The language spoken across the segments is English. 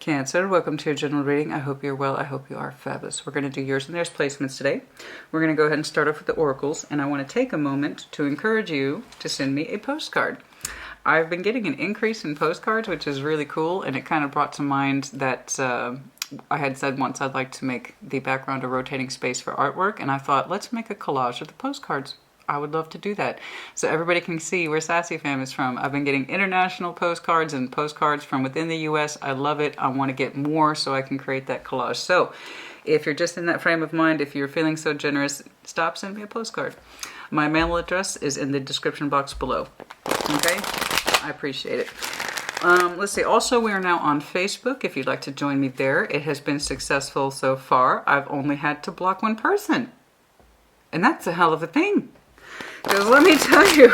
Cancer, welcome to your general reading. I hope you're well. I hope you are fabulous. We're going to do yours and theirs placements today. We're going to go ahead and start off with the oracles, and I want to take a moment to encourage you to send me a postcard. I've been getting an increase in postcards, which is really cool, and it kind of brought to mind that I had said once I'd like to make the background a rotating space for artwork, and I thought, let's make a collage of the postcards. I would love to do that, so everybody can see where Sassy Fam is from. I've been getting international postcards and postcards from within the U.S. I love it. I want to get more so I can create that collage. So if you're just in that frame of mind, if you're feeling so generous, stop, send me a postcard. My mail address is in the description box below. Okay? I appreciate it. Let's see. Also, we are now on Facebook. If you'd like to join me there, it has been successful so far. I've only had to block one person, and that's a hell of a thing. Because let me tell you,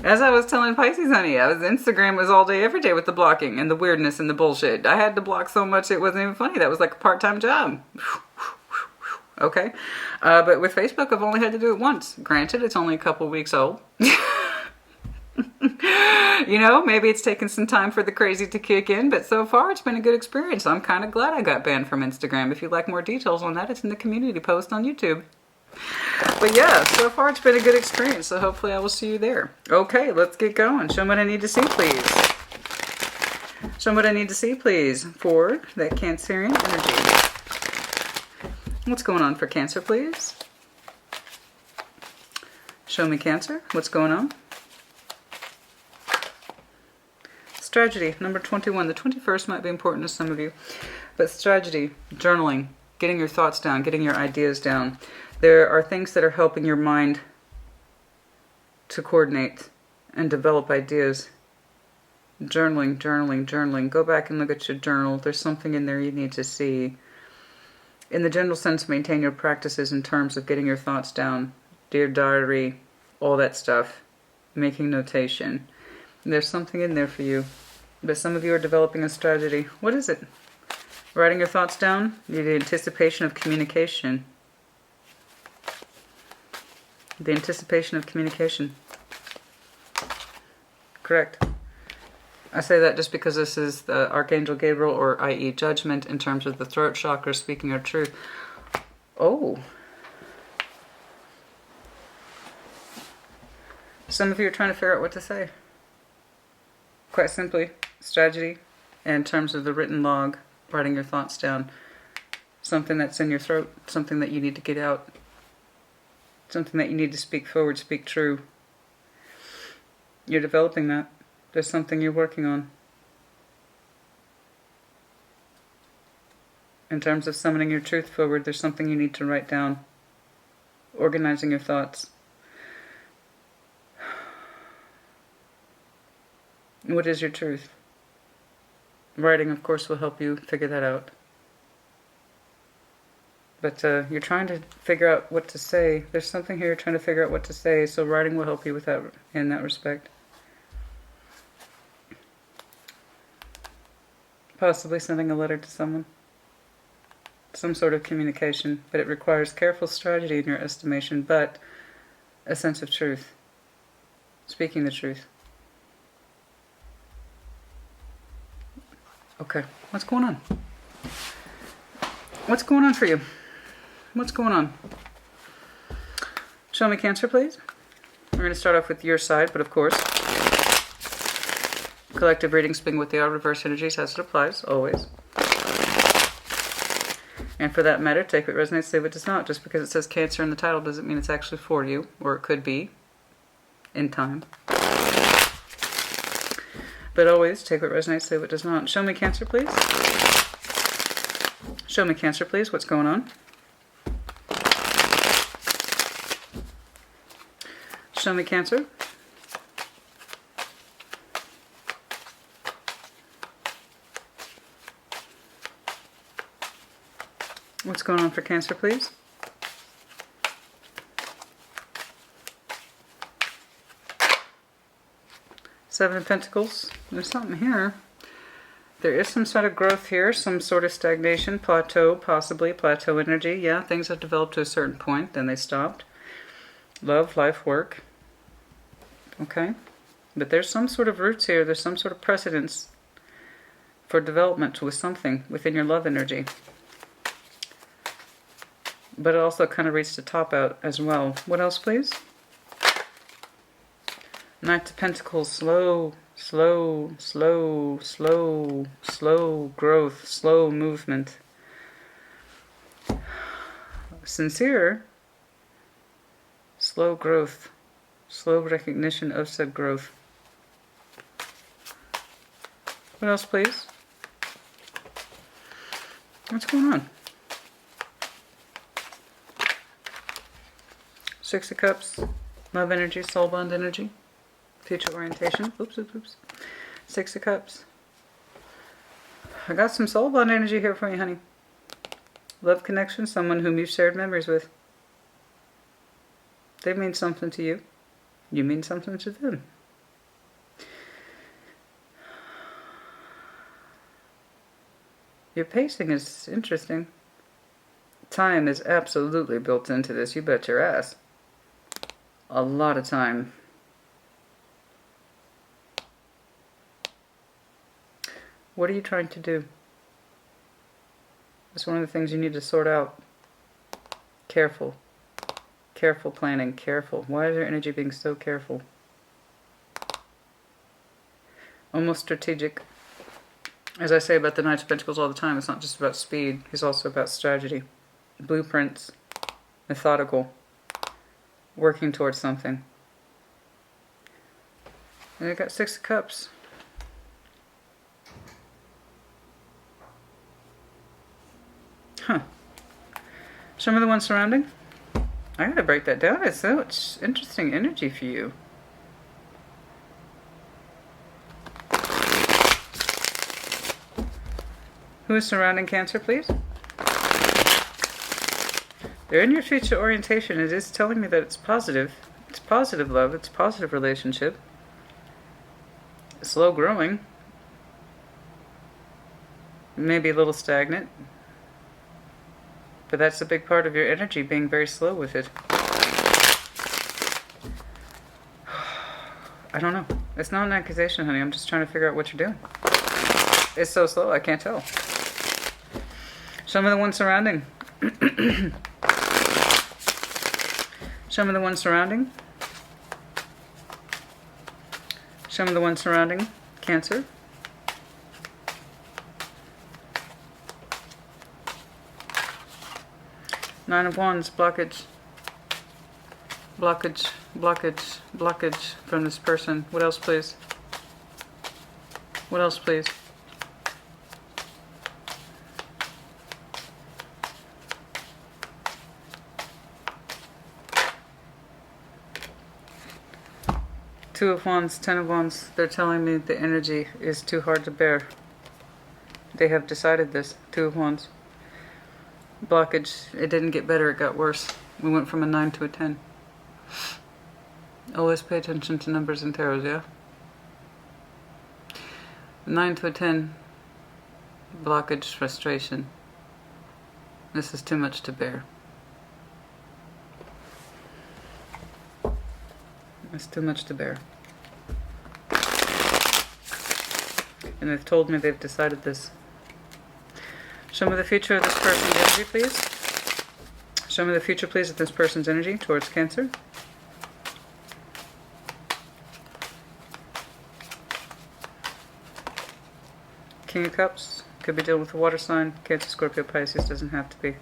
as I was telling Pisces, honey, Instagram was all day, every day with the blocking and the weirdness and the bullshit. I had to block so much it wasn't even funny. That was like a part-time job. Okay? But with Facebook, I've only had to do it once. Granted, it's only a couple weeks old. You know, maybe it's taken some time for the crazy to kick in, but so far it's been a good experience. I'm kind of glad I got banned from Instagram. If you'd like more details on that, it's in the community post on YouTube. But yeah, so far it's been a good experience, so hopefully I will see you there. Okay, let's get going. Show me what I need to see, please. Show me what I need to see, please, for that Cancerian energy. What's going on for Cancer, please? Show me Cancer. What's going on? Strategy, number 21. The 21st might be important to some of you. But strategy, journaling, getting your thoughts down, getting your ideas down. There are things that are helping your mind to coordinate and develop ideas. Journaling, journaling, journaling. Go back and look at your journal. There's something in there you need to see. In the general sense, maintain your practices in terms of getting your thoughts down. Dear diary, all that stuff. Making notation. There's something in there for you. But some of you are developing a strategy. What is it? Writing your thoughts down? The anticipation of communication. The anticipation of communication. Correct. I say that just because this is the Archangel Gabriel, or i.e. judgment, in terms of the throat chakra, speaking our truth. Oh. Some of you are trying to figure out what to say. Quite simply, strategy, and in terms of the written log, writing your thoughts down. Something that's in your throat, something that you need to get out. Something that you need to speak forward, speak true. You're developing that. There's something you're working on. In terms of summoning your truth forward, there's something you need to write down. Organizing your thoughts. What is your truth? Writing, of course, will help you figure that out. But you're trying to figure out what to say. There's something here you're trying to figure out what to say, so writing will help you with that in that respect. Possibly sending a letter to someone. Some sort of communication, but it requires careful strategy in your estimation, but a sense of truth. Speaking the truth. Okay, what's going on? What's going on for you? What's going on? Show me Cancer, please. We're going to start off with your side, but of course, collective readings being what they are, reverse energies as it applies, always. And for that matter, take what resonates, leave what does not. Just because it says Cancer in the title doesn't mean it's actually for you, or it could be in time. But always take what resonates, leave what does not. Show me Cancer, please. Show me Cancer, please. What's going on? Show me Cancer. What's going on for Cancer, please? Seven of Pentacles. There's something here. There is some sort of growth here, some sort of stagnation, plateau, possibly plateau energy. Yeah, things have developed to a certain point, then they stopped. Love, life, work. Okay. But there's some sort of roots here. There's some sort of precedence for development with something within your love energy. But it also kind of reached the top out as well. What else, please? Knight of Pentacles, slow growth, slow movement. Sincere, slow growth, slow recognition of said growth. What else, please? What's going on? Six of Cups, love energy, soul bond energy, future orientation. Oops. Six of Cups. I got some soul bond energy here for you, honey. Love connection, someone whom you've shared memories with. They mean something to you. You mean something to them. Your pacing is interesting. Time is absolutely built into this. You bet your ass. A lot of time. What are you trying to do? It's one of the things you need to sort out. Careful. Careful planning. Careful. Why is your energy being so careful? Almost strategic. As I say about the Knight of Pentacles all the time, it's not just about speed. He's also about strategy. Blueprints. Methodical. Working towards something. And I got Six of Cups. Huh. Some of the ones surrounding. I gotta break that down. It's so much interesting energy for you. Who is surrounding Cancer, please? They're in your future orientation. It is telling me that it's positive. It's positive love. It's positive relationship. Slow growing. Maybe a little stagnant. But that's a big part of your energy, being very slow with it. I don't know. It's not an accusation, honey. I'm just trying to figure out what you're doing. It's so slow, I can't tell. Some of the ones surrounding. Some of the ones surrounding. Some of the ones surrounding Cancer. Nine of Wands, blockage. Blockage, blockage, blockage from this person. What else, please? What else, please? Two of Wands, Ten of Wands. They're telling me the energy is too hard to bear. They have decided this. Two of Wands. Blockage. It didn't get better, it got worse. We went from a 9 to a 10. Always pay attention to numbers in tarot, yeah? 9 to a 10. Blockage, frustration. This is too much to bear. It's too much to bear. And they've told me they've decided this. Show me the future of this person's energy, please. Show me the future, please, of this person's energy towards Cancer. King of Cups. Could be dealing with a water sign. Cancer, Scorpio, Pisces. Doesn't have to be.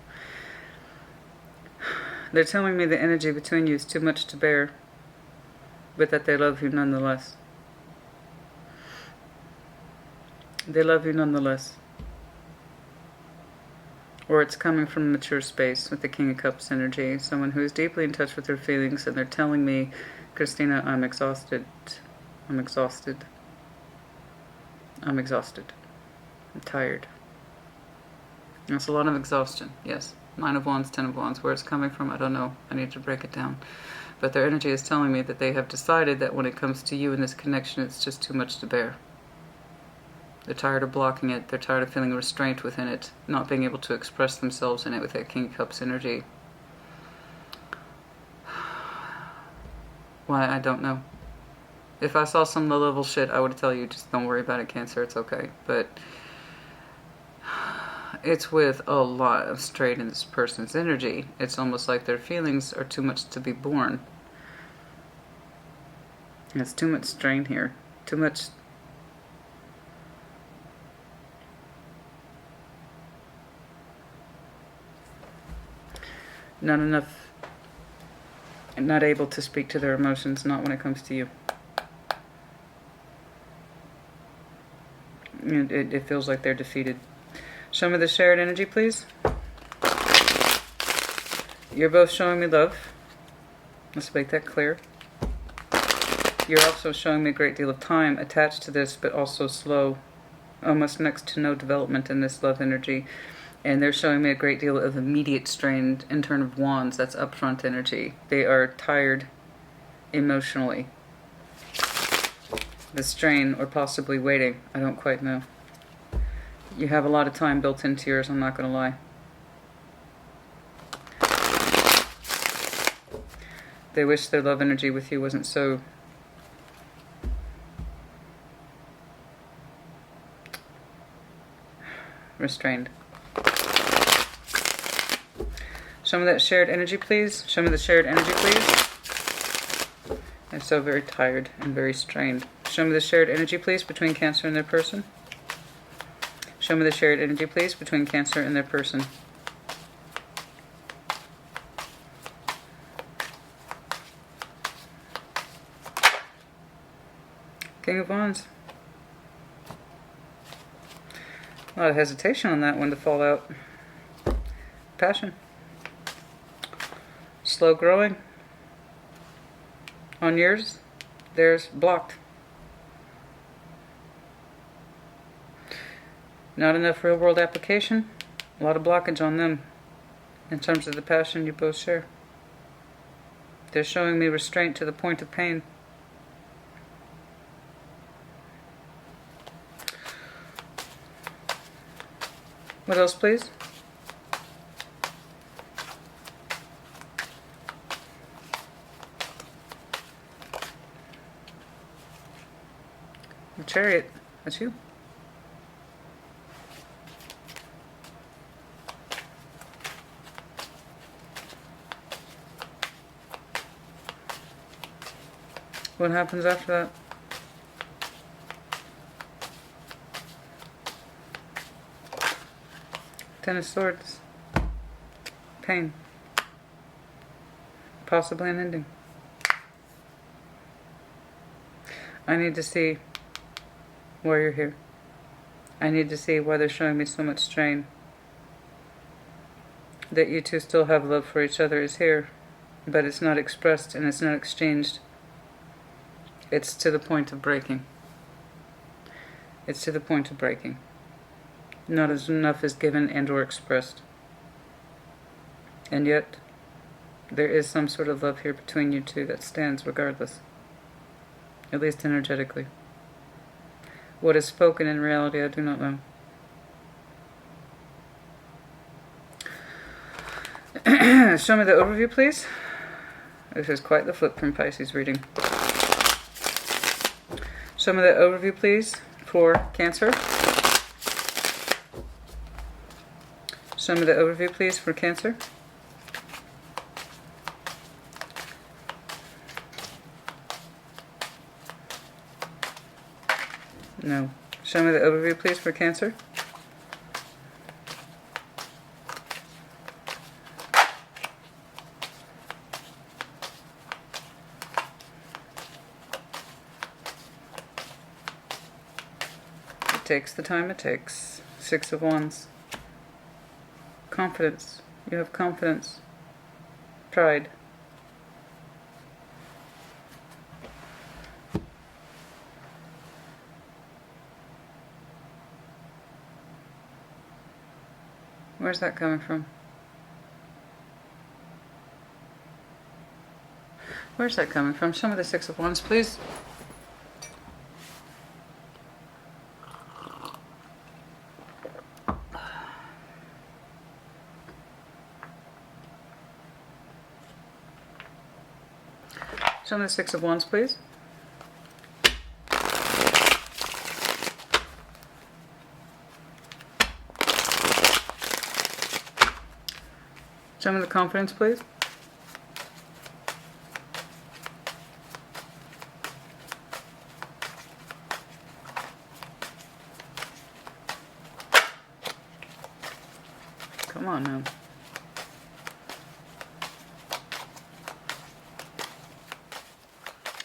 They're telling me the energy between you is too much to bear, but that they love you nonetheless. They love you nonetheless. Or it's coming from a mature space with the King of Cups energy. Someone who is deeply in touch with their feelings, and they're telling me, Christina, I'm exhausted. I'm exhausted. I'm exhausted. I'm tired. That's a lot of exhaustion, yes. Nine of Wands, Ten of Wands. Where it's coming from, I don't know. I need to break it down. But their energy is telling me that they have decided that when it comes to you in this connection, it's just too much to bear. They're tired of blocking it. They're tired of feeling restraint within it, not being able to express themselves in it with that King of Cups energy. Why, I don't know. If I saw some low-level shit, I would tell you, just don't worry about it, Cancer. It's okay. But It's with a lot of strain in this person's energy. It's almost like their feelings are too much to be borne. It's too much strain here. Too much. Not enough. Not able to speak to their emotions, not when it comes to you. It feels like they're defeated. Show me the shared energy, please. You're both showing me love. Let's make that clear. You're also showing me a great deal of time attached to this, but also slow, almost next to no development in this love energy. And they're showing me a great deal of immediate strain in Turn of Wands. That's upfront energy. They are tired emotionally. The strain, or possibly waiting. I don't quite know. You have a lot of time built into yours, I'm not going to lie. They wish their love energy with you wasn't so restrained. Show me that shared energy, please. Show me the shared energy, please. They're so very tired and very strained. Show me the shared energy, please, between Cancer and their person. Show me the shared energy, please, between Cancer and their person. King of Wands. A lot of hesitation on that one to fall out. Passion. Slow growing. On yours, theirs blocked. Not enough real world application. A lot of blockage on them in terms of the passion you both share. They're showing me restraint to the point of pain. What else, please? The Chariot. That's you. What happens after that? Ten of Swords. Pain. Possibly an ending. I need to see why you're here. I need to see why they're showing me so much strain. That you two still have love for each other is here, but it's not expressed and it's not exchanged. It's to the point of breaking. It's to the point of breaking. Not as enough is given and or expressed. And yet, there is some sort of love here between you two that stands regardless. At least energetically. What is spoken in reality, I do not know. Show me the overview, please. This is quite the flip from Pisces reading. Show me the overview, please, for Cancer. Show me the overview, please, for Cancer. No. Show me the overview, please, for Cancer. It takes the time it takes. Six of Wands. Confidence. You have confidence. Pride. Where's that coming from? Where's that coming from? Show me the Six of Wands, please. Show me the Six of Wands, please. Show me the confidence, please. Come on now.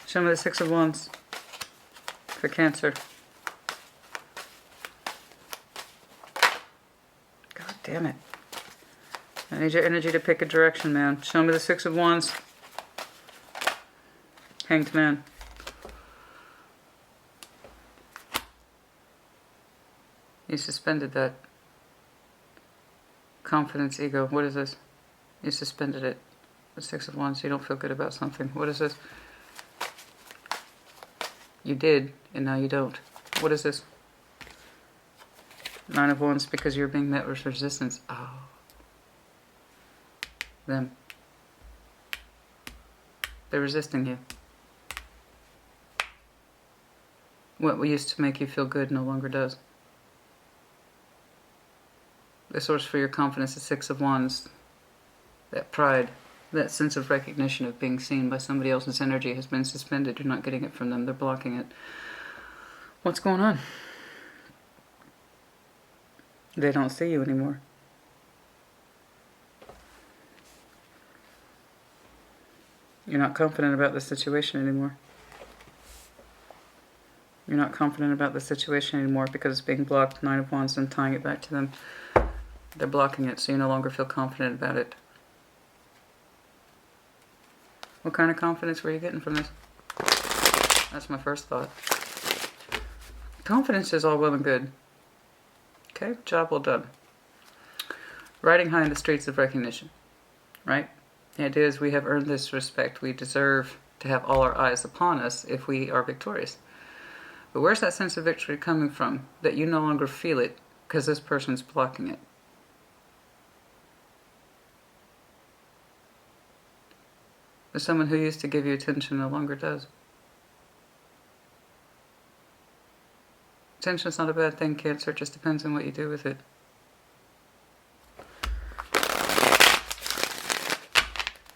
Show me the Six of Wands for Cancer. God damn it. I need your energy to pick a direction, man. Show me the Six of Wands. Hanged Man. You suspended that. Confidence, ego. What is this? You suspended it. The Six of Wands. You don't feel good about something. What is this? You did, and now you don't. What is this? Nine of Wands, because you're being met with resistance. Oh. Them. They're resisting you. What used to make you feel good no longer does. The source for your confidence is Six of Wands. That pride, that sense of recognition of being seen by somebody else's energy has been suspended. You're not getting it from them. They're blocking it. What's going on? They don't see you anymore. You're not confident about the situation anymore. You're not confident about the situation anymore because it's being blocked. Nine of Wands and tying it back to them. They're blocking it, so you no longer feel confident about it. What kind of confidence were you getting from this? That's my first thought. Confidence is all well and good. Okay, job well done. Riding high in the streets of recognition, right? The idea is we have earned this respect. We deserve to have all our eyes upon us if we are victorious. But where's that sense of victory coming from that you no longer feel it because this person's blocking it? There's someone who used to give you attention no longer does. Attention is not a bad thing, Cancer. It just depends on what you do with it.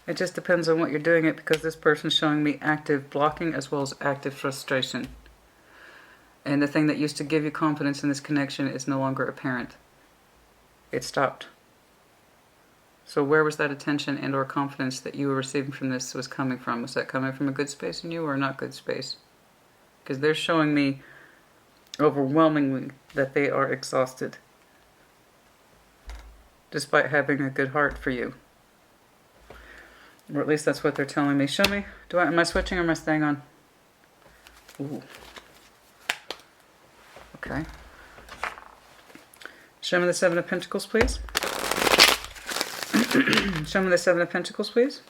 It just depends on what you're doing it, because this person's showing me active blocking as well as active frustration. And the thing that used to give you confidence in this connection is no longer apparent. It stopped. So where was that attention and or confidence that you were receiving from this was coming from? Was that coming from a good space in you or a not good space? Because they're showing me overwhelmingly that they are exhausted, despite having a good heart for you. Or at least that's what they're telling me. Show me. Am I switching or am I staying on? Ooh. Okay. Show me the Seven of Pentacles, please. Show me the Seven of Pentacles, please.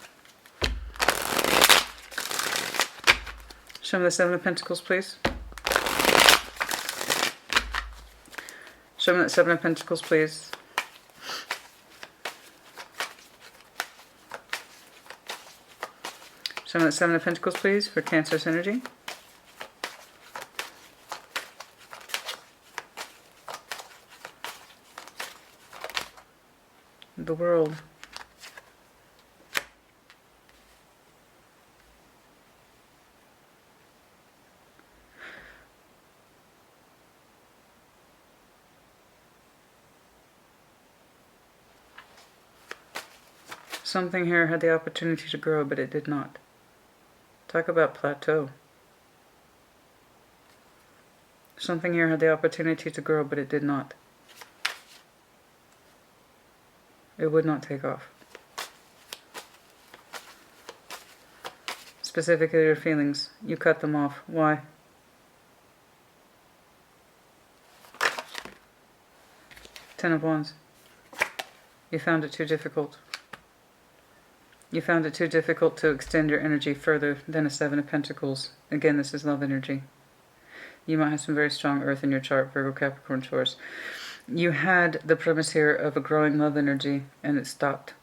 Show me the Seven of Pentacles, please. Show me that Seven of Pentacles, please. Show me that Seven of Pentacles, please, for Cancer's energy. The World. Something here had the opportunity to grow, but it did not. Talk about plateau. Something here had the opportunity to grow, but it did not. It would not take off. Specifically your feelings. You cut them off. Why? Ten of Wands. You found it too difficult. You found it too difficult to extend your energy further than a Seven of Pentacles. Again, this is love energy. You might have some very strong earth in your chart, Virgo, Capricorn, Taurus. You had the premise here of a growing love energy, and it stopped.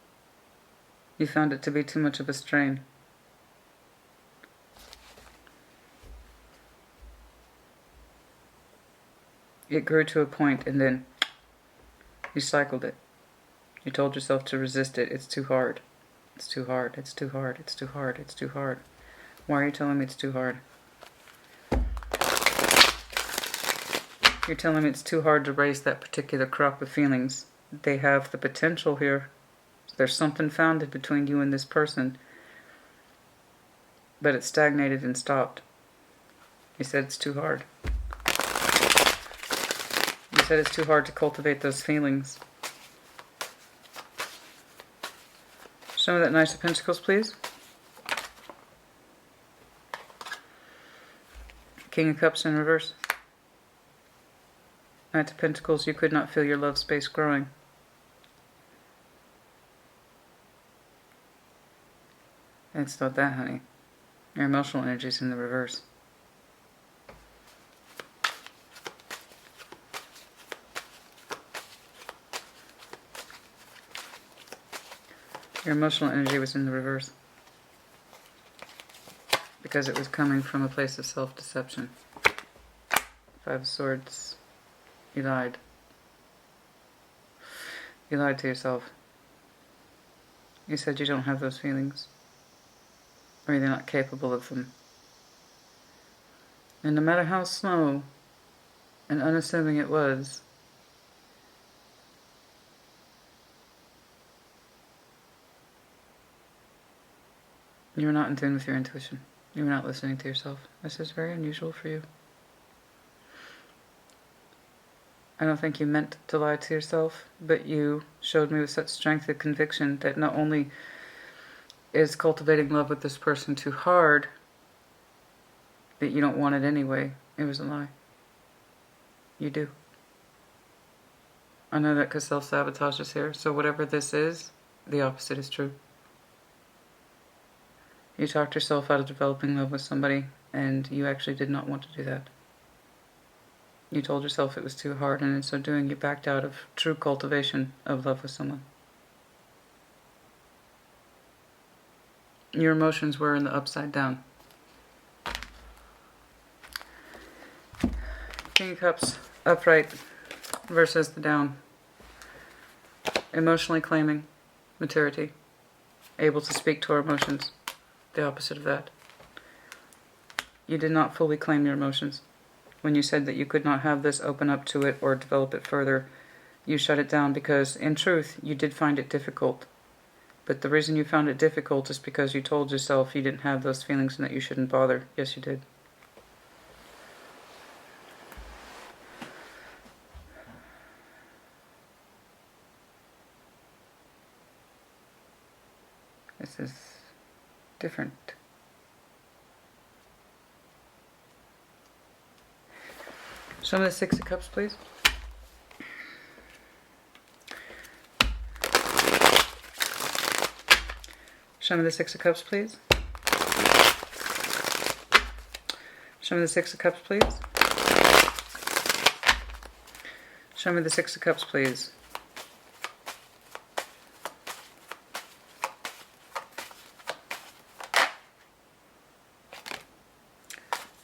You found it to be too much of a strain. It grew to a point, and then you cycled it. You told yourself to resist it. It's too hard. It's too hard. It's too hard. It's too hard. It's too hard. Why are you telling me it's too hard? You're telling me it's too hard to raise that particular crop of feelings. They have the potential here. There's something founded between you and this person, but it stagnated and stopped. You said it's too hard. You said it's too hard to cultivate those feelings. Show me that Knight of Pentacles, please. King of Cups in reverse. Knight of Pentacles, you could not feel your love space growing. It's not that, honey. Your emotional energy is in the reverse. Your emotional energy was in the reverse. Because it was coming from a place of self-deception. Five of Swords. You lied. You lied to yourself. You said you don't have those feelings. Or you're not capable of them. And no matter how slow and unassuming it was, you were not in tune with your intuition. You were not listening to yourself. This is very unusual for you. I don't think you meant to lie to yourself, but you showed me with such strength of conviction that not only is cultivating love with this person too hard, that you don't want it anyway. It was a lie. You do. I know that because self-sabotage is here, so whatever this is, the opposite is true. You talked yourself out of developing love with somebody, and you actually did not want to do that. You told yourself it was too hard, and in so doing, you backed out of true cultivation of love with someone. Your emotions were in the upside down. King of Cups, upright versus the down. Emotionally claiming maturity. Able to speak to our emotions. The opposite of that. You did not fully claim your emotions. When you said that you could not have this open up to it or develop it further, you shut it down because, in truth, you did find it difficult. But the reason you found it difficult is because you told yourself you didn't have those feelings and that you shouldn't bother. Yes, you did. This is different. Show me the Six of Cups, please. Show me the Six of Cups, please. Show me the Six of Cups, please. Show me the Six of Cups, please.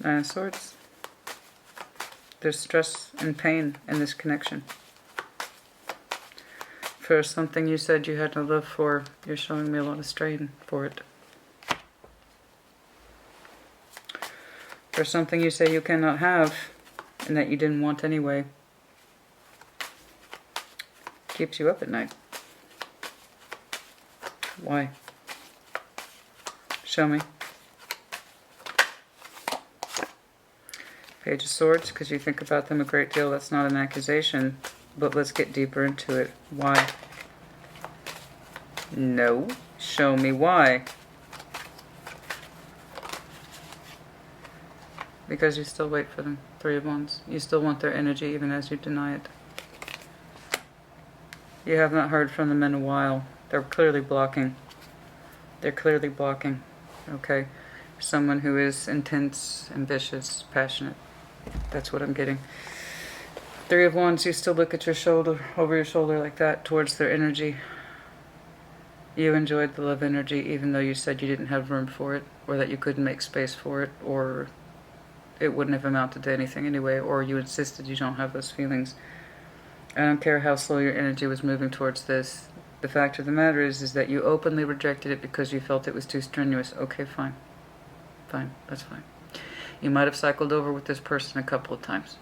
Nine of Swords. There's stress and pain in this connection. For something you said you had no love for, you're showing me a lot of strain for it. For something you say you cannot have, and that you didn't want anyway, keeps you up at night. Why? Show me. Page of Swords, because you think about them a great deal. That's not an accusation, but let's get deeper into it. Why? No. Show me why. Because you still wait for them. Three of Wands. You still want their energy even as you deny it. You have not heard from them in a while. They're clearly blocking. They're clearly blocking. Okay? Someone who is intense, ambitious, passionate. That's what I'm getting. Three of Wands, you still look at your shoulder, over your shoulder like that, towards their energy. You enjoyed the love energy even though you said you didn't have room for it, or that you couldn't make space for it, or it wouldn't have amounted to anything anyway, or you insisted you don't have those feelings. I don't care how slow your energy was moving towards this. The fact of the matter is that you openly rejected it because you felt it was too strenuous. Okay, fine. Fine, that's fine. You might have cycled over with this person a couple of times.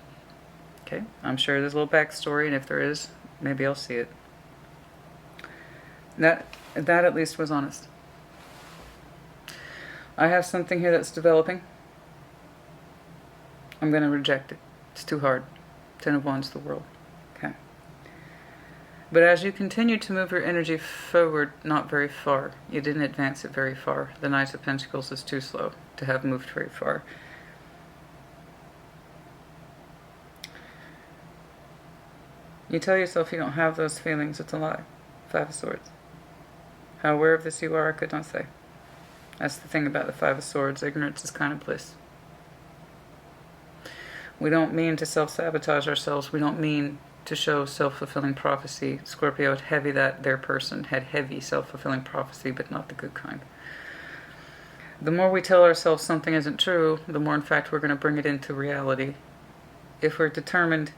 Okay, I'm sure there's a little backstory, and if there is, maybe I'll see it. That at least was honest. I have something here that's developing. I'm going to reject it. It's too hard. 10 of Wands, the world. Okay. But as you continue to move your energy forward, not very far, you didn't advance it very far. The Knight of Pentacles is too slow to have moved very far. You tell yourself you don't have those feelings. It's a lie. 5 of Swords. How aware of this you are, I could not say. That's the thing about the 5 of Swords. Ignorance is kind of bliss. We don't mean to self-sabotage ourselves. We don't mean to show self-fulfilling prophecy. Scorpio had heavy that their person had heavy self-fulfilling prophecy, but not the good kind. The more we tell ourselves something isn't true, the more in fact we're going to bring it into reality. If we're determined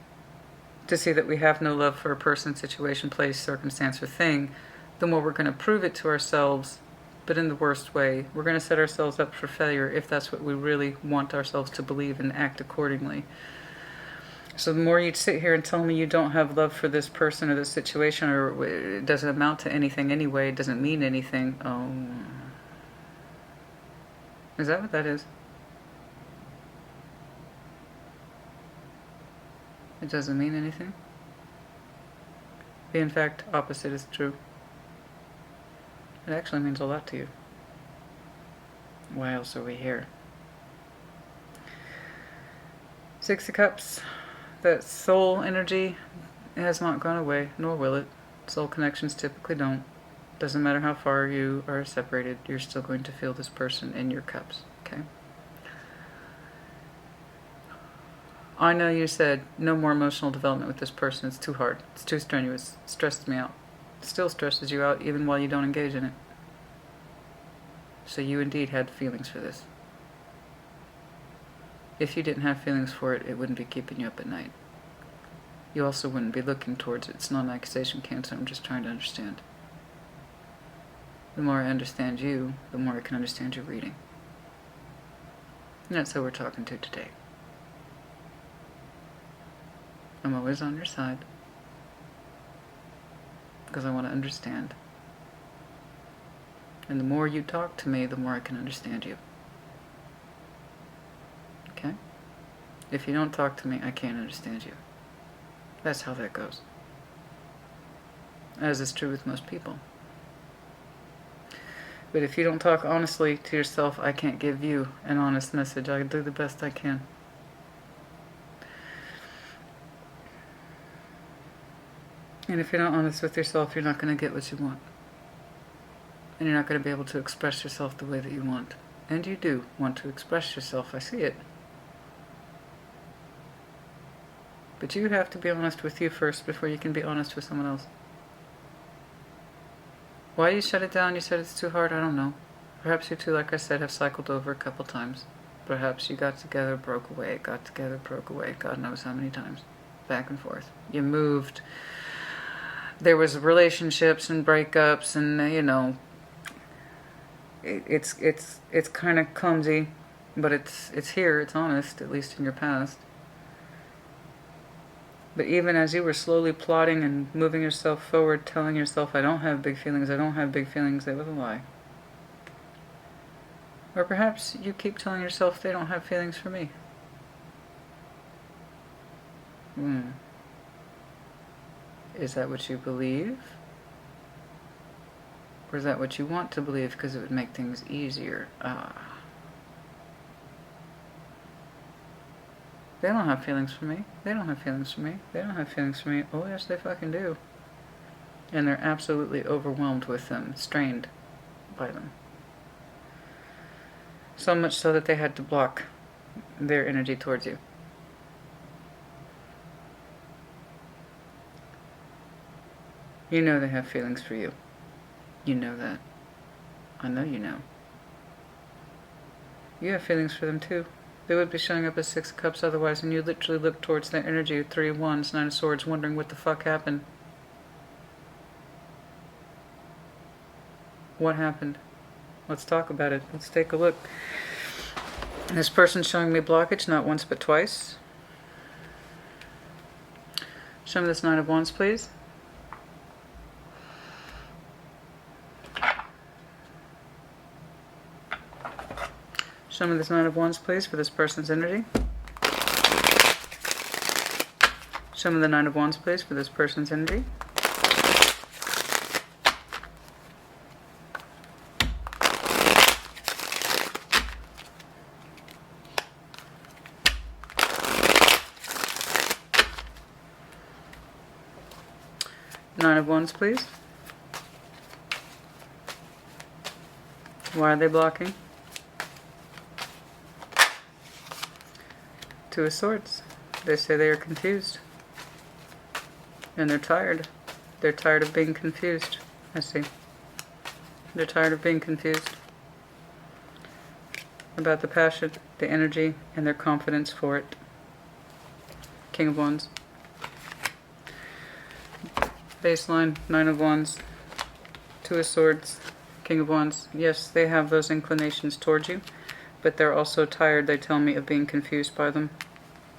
to see that we have no love for a person, situation, place, circumstance, or thing, the more we're going to prove it to ourselves, but in the worst way. We're going to set ourselves up for failure if that's what we really want ourselves to believe and act accordingly. So the more you sit here and tell me you don't have love for this person or this situation, or it doesn't amount to anything anyway, it doesn't mean anything. Oh, is that what that is? It doesn't mean anything? The in fact opposite is true. It actually means a lot to you. Why else are we here? 6 of Cups. That soul energy has not gone away, nor will it. Soul connections typically don't. Doesn't matter how far you are separated, you're still going to feel this person in your cups, okay? I know you said no more emotional development with this person. It's too hard. It's too strenuous. It stresses me out. It still stresses you out even while you don't engage in it. So you indeed had feelings for this. If you didn't have feelings for it, it wouldn't be keeping you up at night. You also wouldn't be looking towards it. It's not an accusation, Cancer. I'm just trying to understand. The more I understand you, the more I can understand your reading. And that's who we're talking to today. I'm always on your side. Because I want to understand. And the more you talk to me, the more I can understand you. Okay? If you don't talk to me, I can't understand you. That's how that goes. As is true with most people. But if you don't talk honestly to yourself, I can't give you an honest message. I do the best I can. And if you're not honest with yourself, you're not going to get what you want. And you're not going to be able to express yourself the way that you want. And you do want to express yourself. I see it. But you have to be honest with you first before you can be honest with someone else. Why you shut it down? You said it's too hard? I don't know. Perhaps you two, like I said, have cycled over a couple times. Perhaps you got together, broke away, got together, broke away. God knows how many times. Back and forth. You moved. There was relationships and breakups and, you know, it's kind of clumsy, but it's here, it's honest, at least in your past. But even as you were slowly plotting and moving yourself forward, telling yourself, I don't have big feelings, I don't have big feelings, that was a lie. Or perhaps you keep telling yourself they don't have feelings for me. Is that what you believe? Or is that what you want to believe because it would make things easier? They don't have feelings for me. They don't have feelings for me. They don't have feelings for me. Oh, yes, they fucking do. And they're absolutely overwhelmed with them, strained by them. So much so that they had to block their energy towards you. You know they have feelings for you. You know that. I know you know. You have feelings for them too. They would be showing up as 6 of Cups otherwise, and you literally look towards their energy, 3 of Wands, 9 of Swords, wondering what the fuck happened. What happened? Let's talk about it. Let's take a look. This person's showing me blockage, not once but twice. Show me this Nine of Wands, please. Show me this Nine of Wands, please, for this person's energy. Show me the Nine of Wands, please, for this person's energy. Nine of Wands, please. Why are they blocking? Two of Swords. They say they are confused. And they're tired. They're tired of being confused. I see. They're tired of being confused about the passion, the energy, and their confidence for it. King of Wands. Baseline, Nine of Wands, Two of Swords, King of Wands. Yes, they have those inclinations towards you, but they're also tired, they tell me, of being confused by them.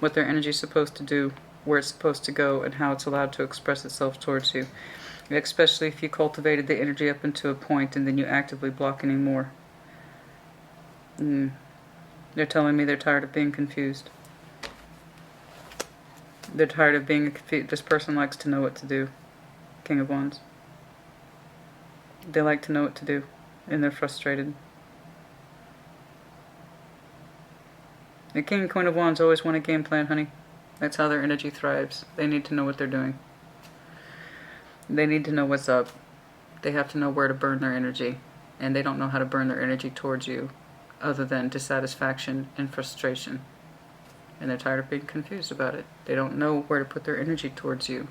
What their energy is supposed to do, where it's supposed to go, and how it's allowed to express itself towards you. Especially if you cultivated the energy up into a point and then you actively block anymore. They're telling me they're tired of being confused. They're tired of being confused. This person likes to know what to do. King of Wands. They like to know what to do, and they're frustrated. The King and Queen of Wands always want a game plan, honey. That's how their energy thrives. They need to know what they're doing. They need to know what's up. They have to know where to burn their energy, and they don't know how to burn their energy towards you other than dissatisfaction and frustration. And they're tired of being confused about it. They don't know where to put their energy towards you.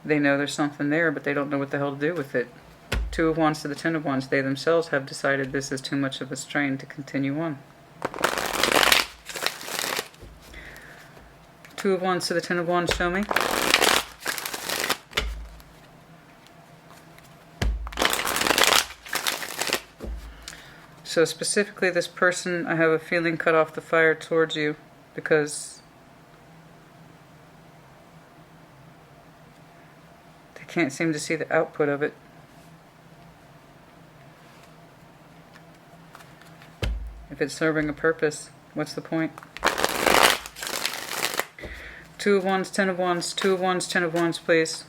They know there's something there, but they don't know what the hell to do with it. Two of Wands to the Ten of Wands. They themselves have decided this is too much of a strain to continue on. Two of Wands to the Ten of Wands, show me. So specifically this person, I have a feeling, cut off the fire towards you because they can't seem to see the output of it. If it's serving a purpose, what's the point? Two of Wands, Ten of Wands, Two of Wands, Ten of Wands, please.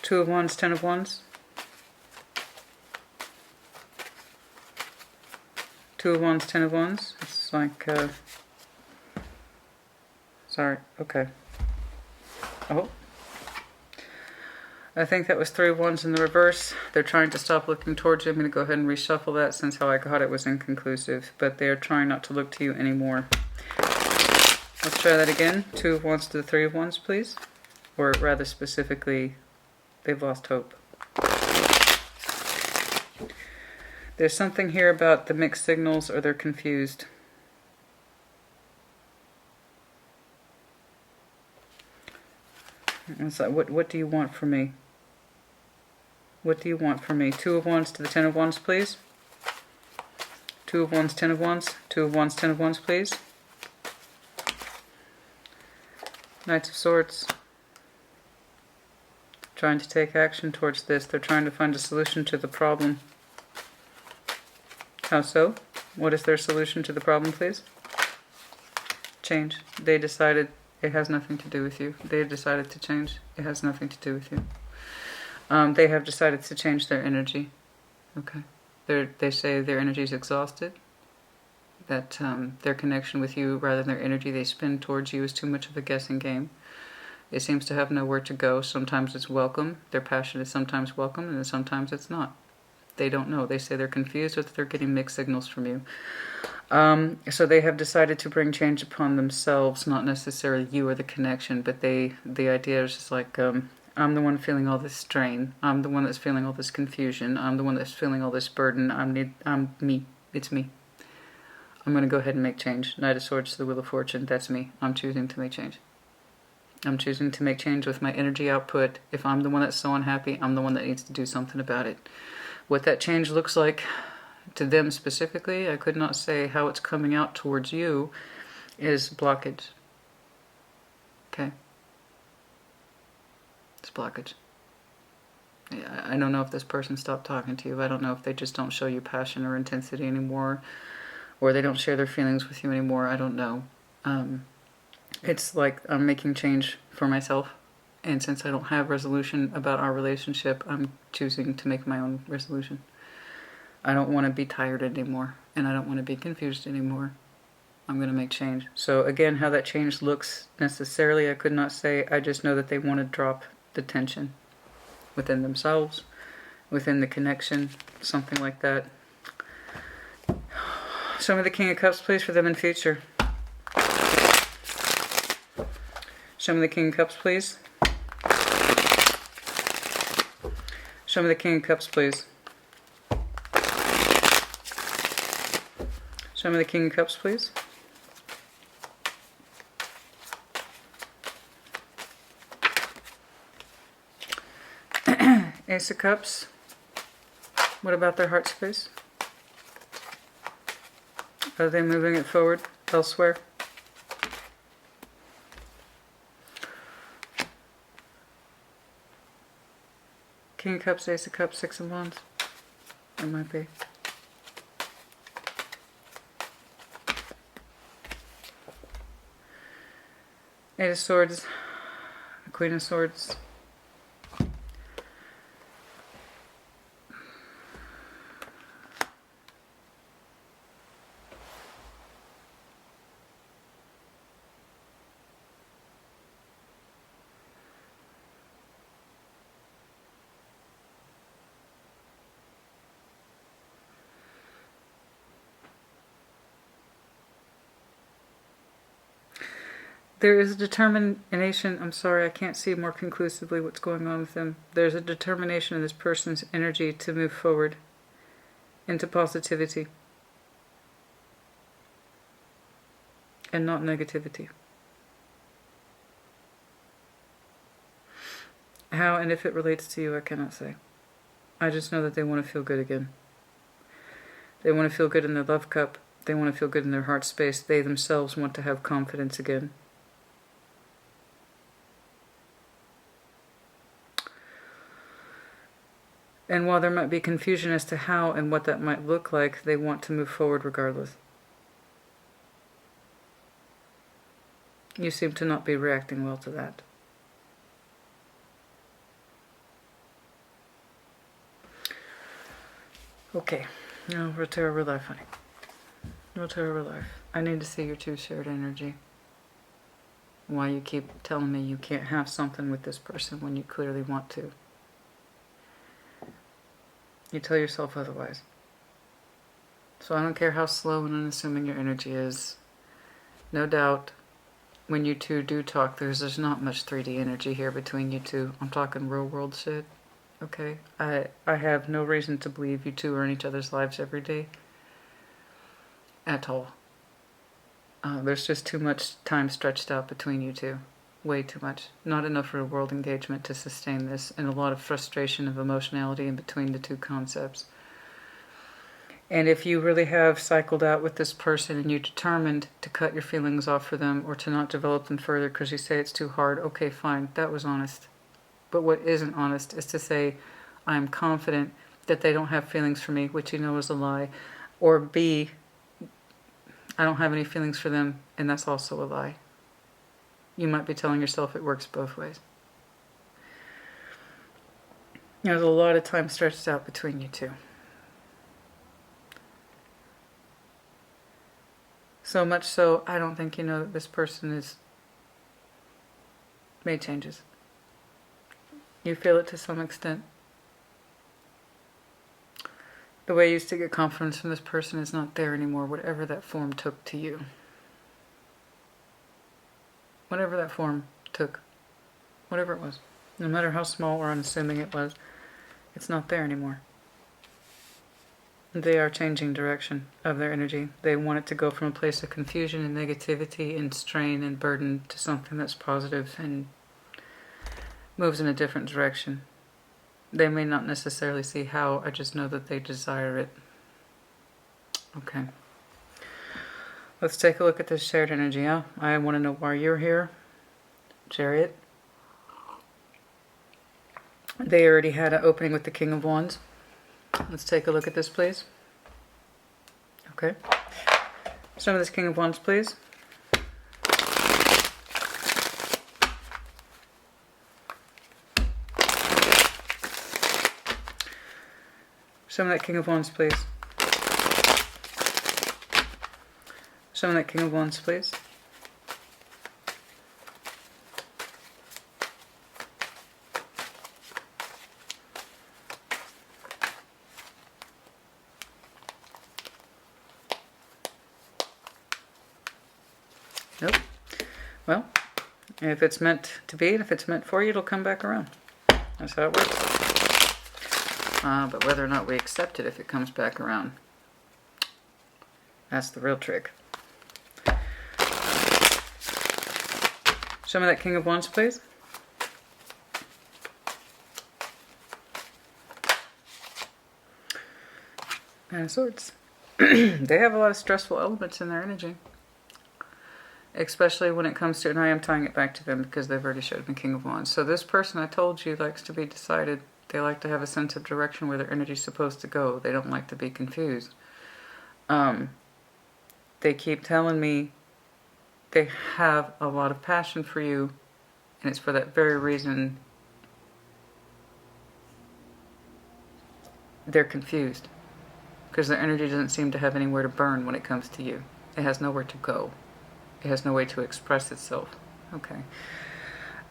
Two of Wands, Ten of Wands. Two of Wands, Ten of Wands. It's like, sorry, okay. Oh. I think that was Three of Wands in the reverse. They're trying to stop looking towards you. I'm going to go ahead and reshuffle that since how I got it was inconclusive. But they're trying not to look to you anymore. Let's try that again. Two of Wands to the Three of Wands, please. Or rather specifically, they've lost hope. There's something here about the mixed signals, or they're confused. It's like, what do you want from me? What do you want from me? Two of Wands to the Ten of Wands, please. Two of Wands, Ten of Wands. Two of Wands, Ten of Wands, please. Knights of Swords. Trying to take action towards this. They're trying to find a solution to the problem. How so? What is their solution to the problem, please? Change. They decided it has nothing to do with you. They have decided to change. It has nothing to do with you. They have decided to change their energy. Okay. They say their energy is exhausted. That their connection with you, rather than their energy they spend towards you, is too much of a guessing game. It seems to have nowhere to go. Sometimes it's welcome. Their passion is sometimes welcome, and sometimes it's not. They don't know. They say they're confused, or that they're getting mixed signals from you. So they have decided to bring change upon themselves, not necessarily you or the connection, but the idea is just like, I'm the one feeling all this strain. I'm the one that's feeling all this confusion. I'm the one that's feeling all this burden. I'm me. It's me. I'm going to go ahead and make change. Knight of Swords to the Wheel of Fortune. That's me. I'm choosing to make change. I'm choosing to make change with my energy output. If I'm the one that's so unhappy, I'm the one that needs to do something about it. What that change looks like to them specifically, I could not say. How it's coming out towards you is blockage. Okay? It's blockage. I don't know if this person stopped talking to you. I don't know if they just don't show you passion or intensity anymore, or they don't share their feelings with you anymore. I don't know. It's like I'm making change for myself, and since I don't have resolution about our relationship, I'm choosing to make my own resolution. I don't want to be tired anymore, and I don't want to be confused anymore. I'm going to make change. So again, how that change looks necessarily, I could not say. I just know that they want to drop the tension within themselves, within the connection, something like that. Show me the King of Cups, please, for them in future. Show me the King of Cups, please. Show me the King of Cups, please. Show me the King of Cups, please. Ace of Cups. What about their heart space? Are they moving it forward elsewhere? King of Cups, Ace of Cups, Six of Wands. It might be. Eight of Swords, Queen of Swords. There is a determination. I'm sorry, I can't see more conclusively what's going on with them. There's a determination in this person's energy to move forward into positivity and not negativity. How and if it relates to you, I cannot say. I just know that they want to feel good again. They want to feel good in their love cup. They want to feel good in their heart space. They themselves want to have confidence again. And while there might be confusion as to how and what that might look like, they want to move forward regardless. You seem to not be reacting well to that. Okay, now rotate real life, honey. Rotate real life. I need to see your two shared energy. Why you keep telling me you can't have something with this person when you clearly want to. You tell yourself otherwise. So I don't care how slow and unassuming your energy is. No doubt, when you two do talk, there's not much 3D energy here between you two. I'm talking real world shit. Okay? I have no reason to believe you two are in each other's lives every day. At all. There's just too much time stretched out between you two. Way too much. Not enough real world engagement to sustain this, and a lot of frustration of emotionality in between the two concepts. And if you really have cycled out with this person and you're determined to cut your feelings off for them or to not develop them further because you say it's too hard, okay, fine, that was honest. But what isn't honest is to say, I'm confident that they don't have feelings for me, which you know is a lie. Or B, I don't have any feelings for them, and that's also a lie. You might be telling yourself it works both ways. There's a lot of time stretched out between you two. So much so, I don't think you know that this person has made changes. You feel it to some extent. The way you used to get confidence from this person is not there anymore, whatever that form took to you. Whatever that form took. Whatever it was. No matter how small or unassuming it was, it's not there anymore. They are changing direction of their energy. They want it to go from a place of confusion and negativity and strain and burden to something that's positive and moves in a different direction. They may not necessarily see how, I just know that they desire it. Okay. Let's take a look at this shared energy. I want to know why you're here. Chariot. They already had an opening with the King of Wands. Let's take a look at this, please. Okay. Some of this King of Wands, please. Some of that King of Wands, please. Some of that King of Wands, please. Nope. Well, if it's meant to be, and if it's meant for you, it'll come back around. That's how it works. But whether or not we accept it if it comes back around, that's the real trick. Some of that King of Wands, please. Nine of Swords. They have a lot of stressful elements in their energy. Especially when it comes to, and I am tying it back to them because they've already showed me King of Wands. So this person, I told you, likes to be decided. They like to have a sense of direction where their energy is supposed to go. They don't like to be confused. They keep telling me they have a lot of passion for you, and it's for that very reason they're confused. Because their energy doesn't seem to have anywhere to burn when it comes to you. It has nowhere to go. It has no way to express itself. Okay.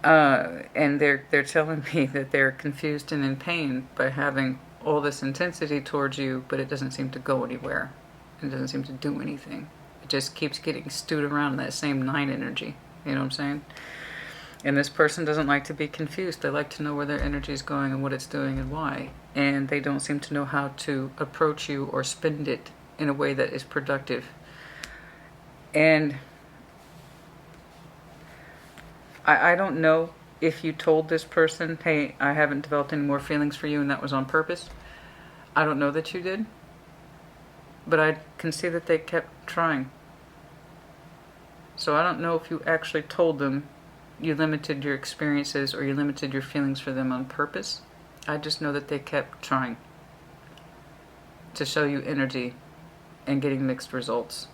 And they're telling me that they're confused and in pain by having all this intensity towards you, but it doesn't seem to go anywhere. It doesn't seem to do anything. It just keeps getting stewed around in that same 9 energy. You know what I'm saying? And this person doesn't like to be confused. They like to know where their energy is going and what it's doing and why. And they don't seem to know how to approach you or spend it in a way that is productive. And I don't know if you told this person, hey, I haven't developed any more feelings for you and that was on purpose. I don't know that you did. But I can see that they kept trying. So I don't know if you actually told them you limited your experiences or you limited your feelings for them on purpose. I just know that they kept trying to show you energy and getting mixed results.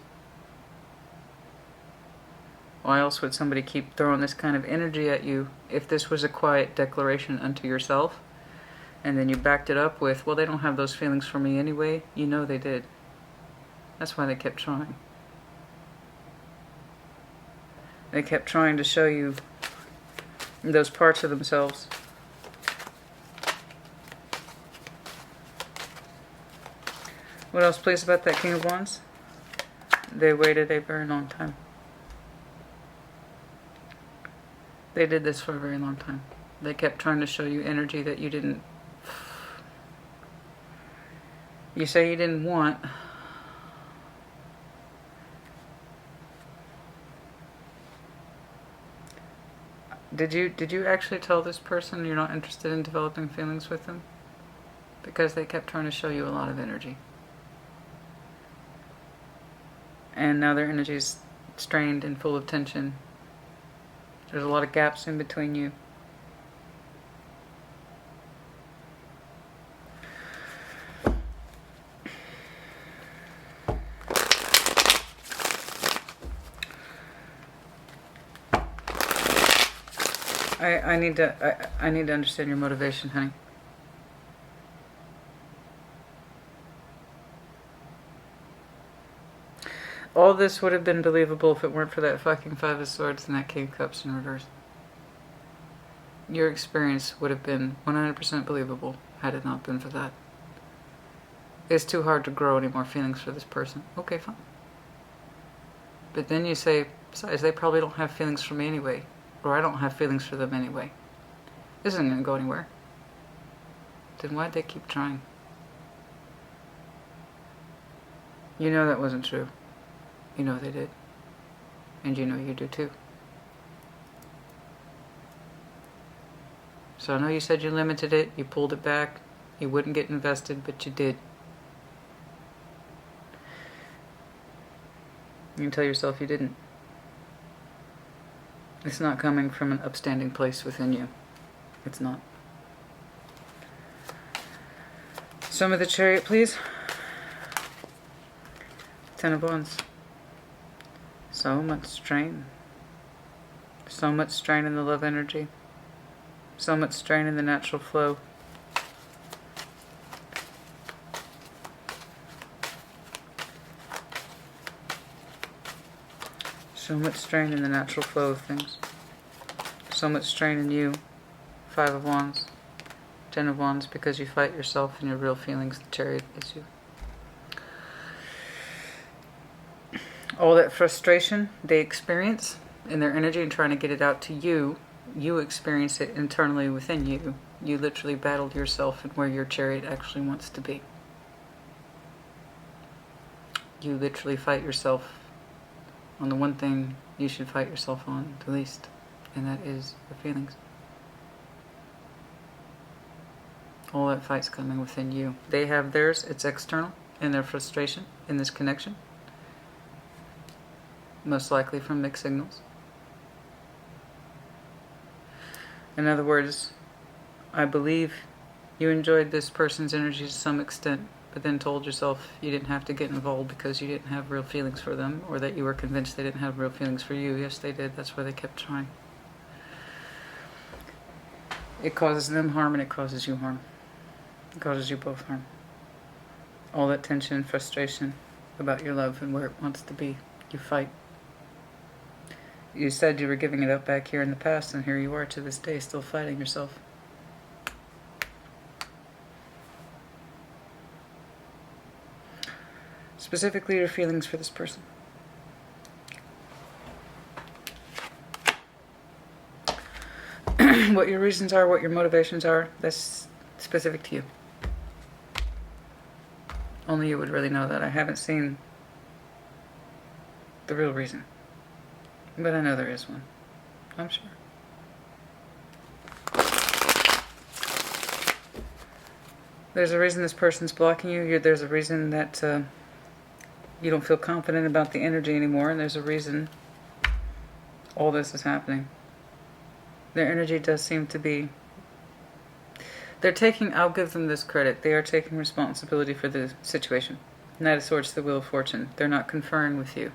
Why else would somebody keep throwing this kind of energy at you if this was a quiet declaration unto yourself and then you backed it up with, well, they don't have those feelings for me anyway? You know they did. That's why they kept trying. They kept trying to show you those parts of themselves. What else, please, about that King of Wands? They waited a very long time. They did this for a very long time. They kept trying to show you energy that you didn't... You say you didn't want... Did you actually tell this person you're not interested in developing feelings with them? Because they kept trying to show you a lot of energy. And now their energy's strained and full of tension. There's a lot of gaps in between you. I need to understand your motivation, honey. All this would have been believable if it weren't for that fucking 5 of Swords and that King of Cups in reverse. Your experience would have been 100% believable had it not been for that. It's too hard to grow any more feelings for this person. Okay, fine. But then you say, besides, they probably don't have feelings for me anyway. Or I don't have feelings for them anyway. This isn't going to go anywhere. Then why'd they keep trying? You know that wasn't true. You know they did. And you know you do too. So I know you said you limited it, you pulled it back, you wouldn't get invested, but you did. You can tell yourself you didn't. It's not coming from an upstanding place within you. It's not. Some of the Chariot, please. 10 of Wands. So much strain. So much strain in the love energy. So much strain in the natural flow. So much strain in the natural flow of things. So much strain in you. 5 of Wands. 10 of Wands, because you fight yourself and your real feelings. The Chariot is you. All that frustration they experience in their energy and trying to get it out to you, you experience it internally within you. You literally battled yourself and where your Chariot actually wants to be. You literally fight yourself on the one thing you should fight yourself on the least, and that is your feelings. All that fight's coming within you. They have theirs, it's external, in their frustration, in this connection. Most likely from mixed signals. In other words, I believe you enjoyed this person's energy to some extent, but then told yourself you didn't have to get involved because you didn't have real feelings for them, or that you were convinced they didn't have real feelings for you. Yes, they did. That's why they kept trying. It causes them harm and it causes you harm. It causes you both harm. All that tension and frustration about your love and where it wants to be. You fight. You said you were giving it up back here in the past, and here you are to this day still fighting yourself. Specifically your feelings for this person. What your reasons are, what your motivations are, that's specific to you. Only you would really know that. I haven't seen the real reason. But I know there is one. I'm sure. There's a reason this person's blocking you. There's a reason that you don't feel confident about the energy anymore. And there's a reason all this is happening. Their energy does seem to be... They're taking... I'll give them this credit. They are taking responsibility for the situation. Knight of Swords, the Wheel of Fortune. They're not conferring with you.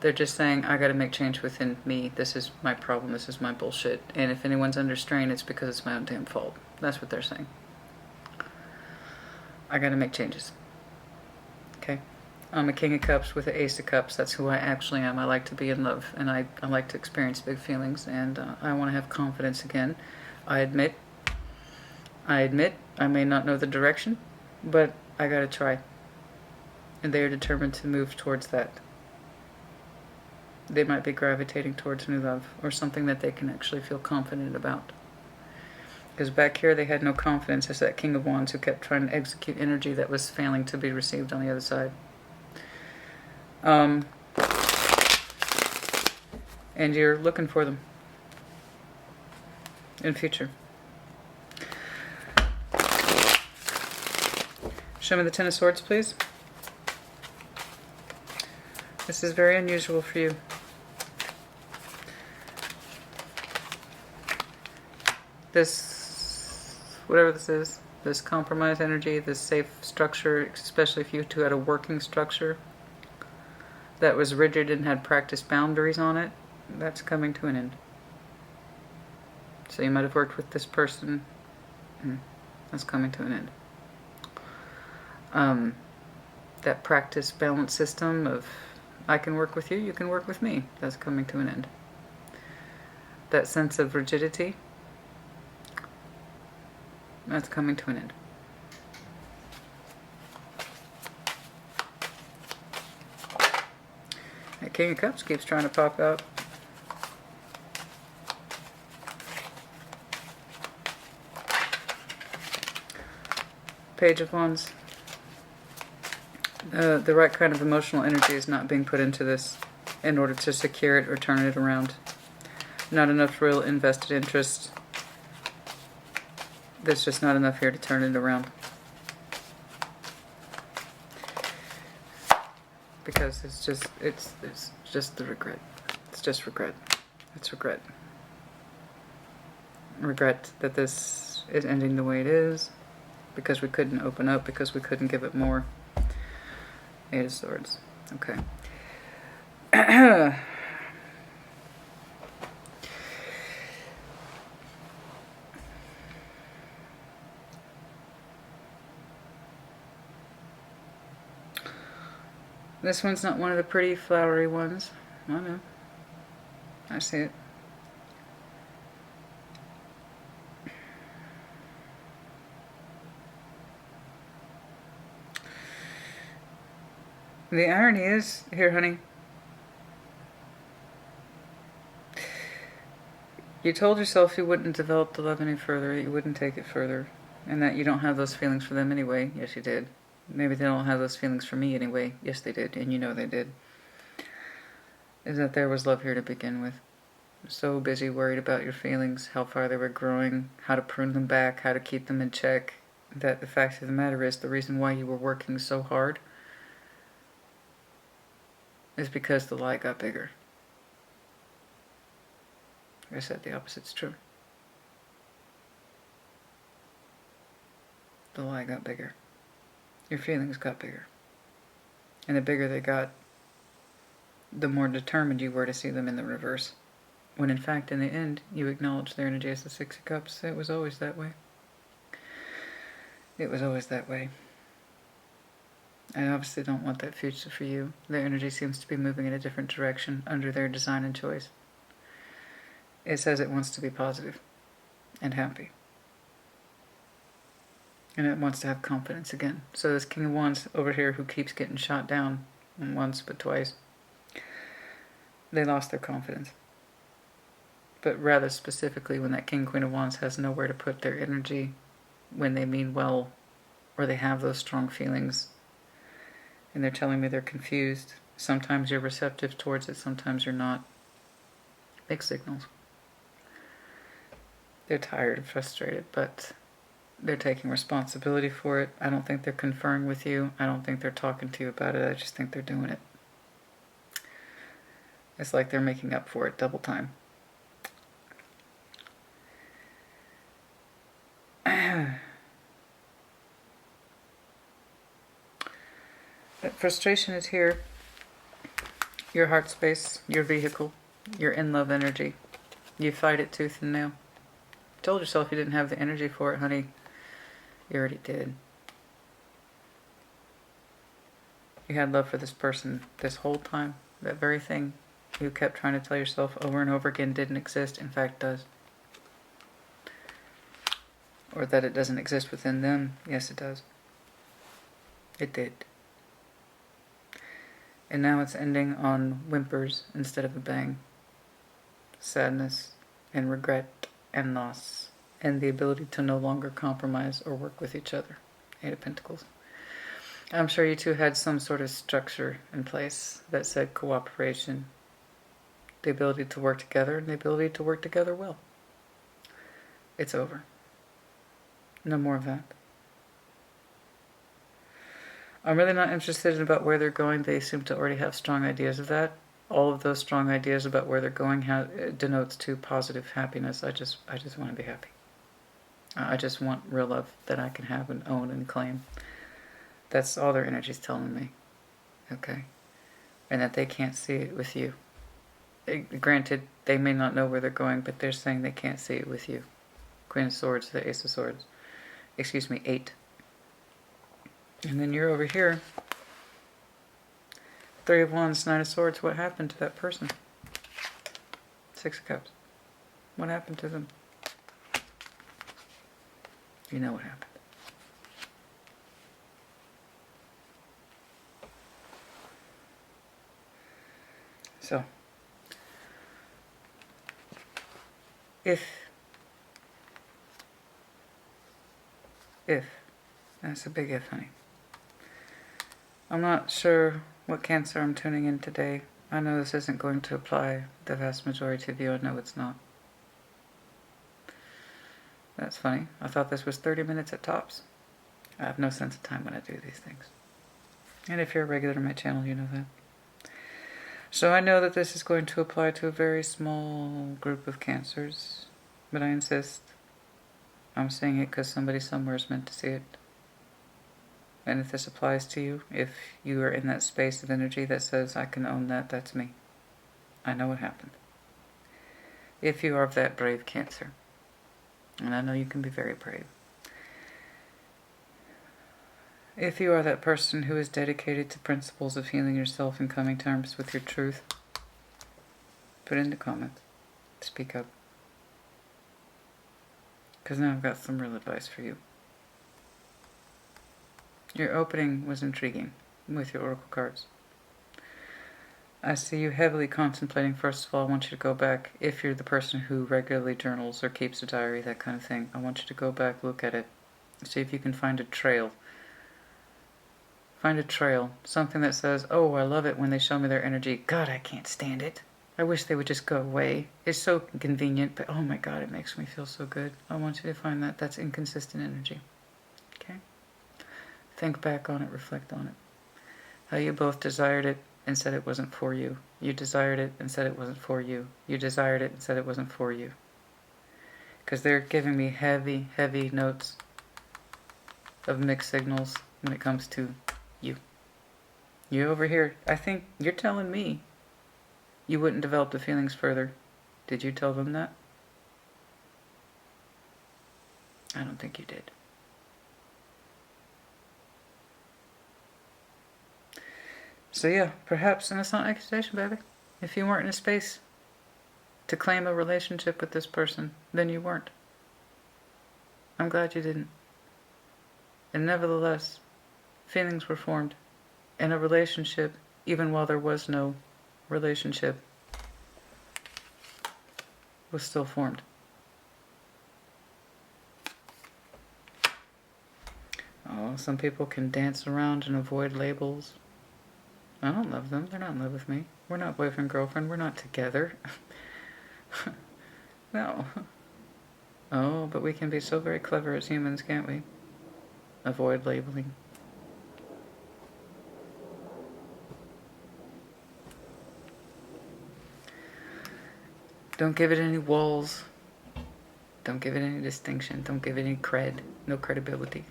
They're just saying, I gotta make change within me. This is my problem. This is my bullshit. And if anyone's under strain, it's because it's my own damn fault. That's what they're saying. I gotta make changes. Okay? I'm a King of Cups with an Ace of Cups. That's who I actually am. I like to be in love. And I like to experience big feelings. And I want to have confidence again. I admit I may not know the direction. But I gotta try. And they are determined to move towards that. They might be gravitating towards new love or something that they can actually feel confident about. Because back here they had no confidence. It's that King of Wands who kept trying to execute energy that was failing to be received on the other side. And you're looking for them in future. Show me the Ten of Swords, please. This is very unusual for you. This, whatever this is, this compromise energy, this safe structure, especially if you two had a working structure that was rigid and had practice boundaries on it, that's coming to an end. So you might have worked with this person, and that's coming to an end. That practice balance system of I can work with you, you can work with me, that's coming to an end. That sense of rigidity, that's coming to an end. That King of Cups keeps trying to pop out. Page of Wands. The right kind of emotional energy is not being put into this in order to secure it or turn it around. Not enough real invested interest. There's just not enough here to turn it around. Because it's just the regret. It's just regret. It's regret. Regret that this is ending the way it is. Because we couldn't open up. Because we couldn't give it more. Eight of Swords. Okay. This one's not one of the pretty flowery ones. I know. I see it. The irony is, here honey, you told yourself you wouldn't develop the love any further, you wouldn't take it further, and that you don't have those feelings for them anyway. Yes, you did. Maybe they don't have those feelings for me anyway. Yes, they did, and you know they did. Is that there was love here to begin with. So busy worried about your feelings, how far they were growing, how to prune them back, how to keep them in check, that the fact of the matter is the reason why you were working so hard is because the lie got bigger. Like I said, the opposite's true. The lie got bigger. Your feelings got bigger. And the bigger they got, the more determined you were to see them in the reverse. When in fact, in the end, you acknowledged their energy as the Six of Cups. It was always that way. It was always that way. I obviously don't want that future for you. Their energy seems to be moving in a different direction under their design and choice. It says it wants to be positive and happy. And it wants to have confidence again. So this King of Wands over here who keeps getting shot down, not once but twice, they lost their confidence. But rather specifically when that King, Queen of Wands has nowhere to put their energy when they mean well or they have those strong feelings. And they're telling me they're confused. Sometimes you're receptive towards it, sometimes you're not. Mixed signals. They're tired and frustrated, but they're taking responsibility for it. I don't think they're conferring with you. I don't think they're talking to you about it. I just think they're doing it. It's like they're making up for it double time. That frustration is here. Your heart space, your vehicle, your in-love energy. You fight it tooth and nail. You told yourself you didn't have the energy for it, honey. You already did. You had love for this person this whole time. That very thing you kept trying to tell yourself over and over again didn't exist, in fact does. Or that it doesn't exist within them. Yes, it does. It did. And now it's ending on whimpers instead of a bang. Sadness and regret and loss. And the ability to no longer compromise or work with each other. Eight of Pentacles. I'm sure you two had some sort of structure in place that said cooperation. The ability to work together and the ability to work together well. It's over. No more of that. I'm really not interested in about where they're going. They seem to already have strong ideas of that. All of those strong ideas about where they're going denotes to positive happiness. I just want to be happy. I just want real love that I can have and own and claim. That's all their energy's telling me. Okay? And that they can't see it with you. Granted, they may not know where they're going, but they're saying they can't see it with you. Queen of Swords, the Ace of Swords. Excuse me, 8. And then you're over here. 3 of Wands, 9 of Swords. What happened to that person? 6 of Cups. What happened to them? You know what happened. So, if, that's a big if, honey. I'm not sure what Cancer I'm tuning in today. I know this isn't going to apply the vast majority of you. I know it's not. That's funny. I thought this was 30 minutes at tops. I have no sense of time when I do these things. And if you're a regular on my channel, you know that. So I know that this is going to apply to a very small group of Cancers, but I insist. I'm saying it because somebody somewhere is meant to see it. And if this applies to you, if you are in that space of energy that says, I can own that, that's me. I know what happened. If you are of that brave Cancer, and I know you can be very brave. If you are that person who is dedicated to principles of healing yourself and coming to terms with your truth, put in the comments. Speak up. Because now I've got some real advice for you. Your opening was intriguing with your oracle cards. I see you heavily contemplating. First of all, I want you to go back, if you're the person who regularly journals or keeps a diary, that kind of thing, I want you to go back, look at it, see if you can find a trail. Find a trail, something that says, oh, I love it when they show me their energy. God, I can't stand it. I wish they would just go away. It's so convenient, but oh my God, it makes me feel so good. I want you to find that. That's inconsistent energy. Okay? Think back on it, reflect on it. How you both desired it and said it wasn't for you. You desired it and said it wasn't for you. You desired it and said it wasn't for you. Because they're giving me heavy, heavy notes of mixed signals when it comes to you. You over here, I think you're telling me you wouldn't develop the feelings further. Did you tell them that? I don't think you did. So yeah, perhaps, and it's not an accusation, baby. If you weren't in a space to claim a relationship with this person, then you weren't. I'm glad you didn't. And nevertheless, feelings were formed. And a relationship, even while there was no relationship, was still formed. Oh, some people can dance around and avoid labels. I don't love them. They're not in love with me. We're not boyfriend, girlfriend. We're not together. No. Oh, but we can be so very clever as humans, can't we? Avoid labeling. Don't give it any walls. Don't give it any distinction. Don't give it any cred. No credibility.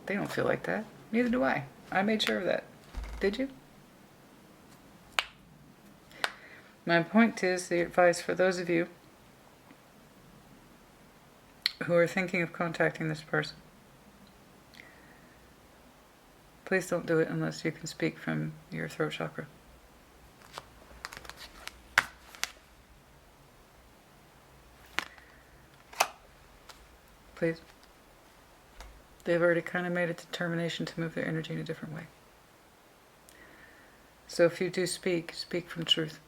They don't feel like that. Neither do I. I made sure of that. Did you? My point is, the advice for those of you who are thinking of contacting this person, please don't do it unless you can speak from your throat chakra. Please. They've already kind of made a determination to move their energy in a different way. So if you do speak, speak from truth.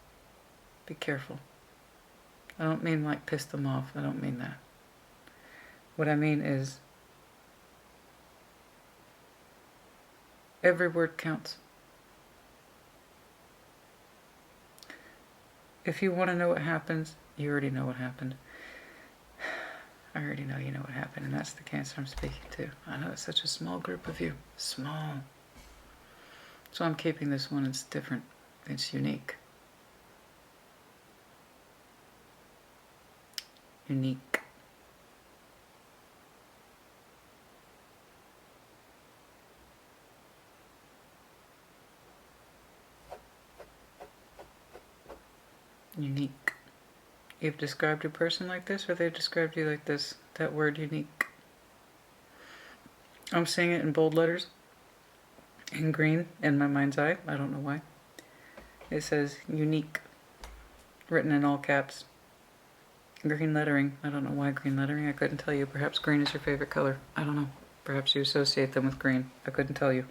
Be careful. I don't mean like piss them off. I don't mean that. What I mean is, every word counts. If you want to know what happens, you already know what happened. I already know you know what happened, and that's the Cancer I'm speaking to. I know it's such a small group of you. Small. So I'm keeping this one. It's different. It's unique. Unique. Unique. You've described your person like this, or they've described you like this? That word, unique. I'm seeing it in bold letters, in green, in my mind's eye. I don't know why. It says unique, written in all caps. Green lettering. I don't know why green lettering. I couldn't tell you. Perhaps green is your favorite color. I don't know. Perhaps you associate them with green. I couldn't tell you.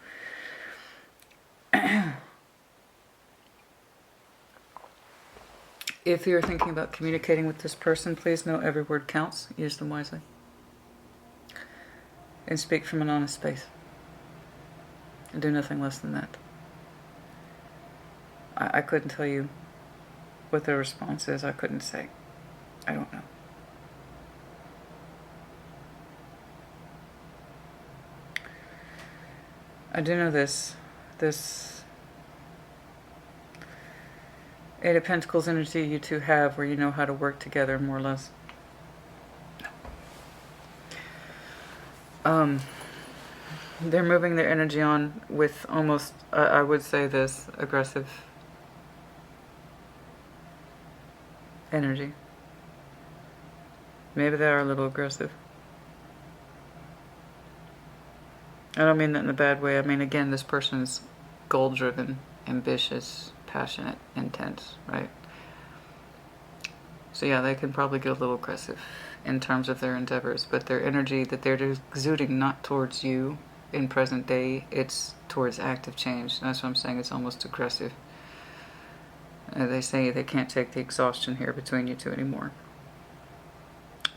If you're thinking about communicating with this person, please know every word counts. Use them wisely. And speak from an honest space. Do nothing less than that. I couldn't tell you what their response is. I couldn't say. I don't know. I do know this Eight of Pentacles energy you two have, where you know how to work together, more or less. They're moving their energy on with almost, I would say this, aggressive energy. Maybe they are a little aggressive. I don't mean that in a bad way. I mean, again, this person is goal-driven, ambitious, passionate, intense, right? So yeah, they can probably get a little aggressive in terms of their endeavors, but their energy that they're exuding not towards you in present day, it's towards active change. That's what I'm saying. It's almost aggressive. They say they can't take the exhaustion here between you two anymore.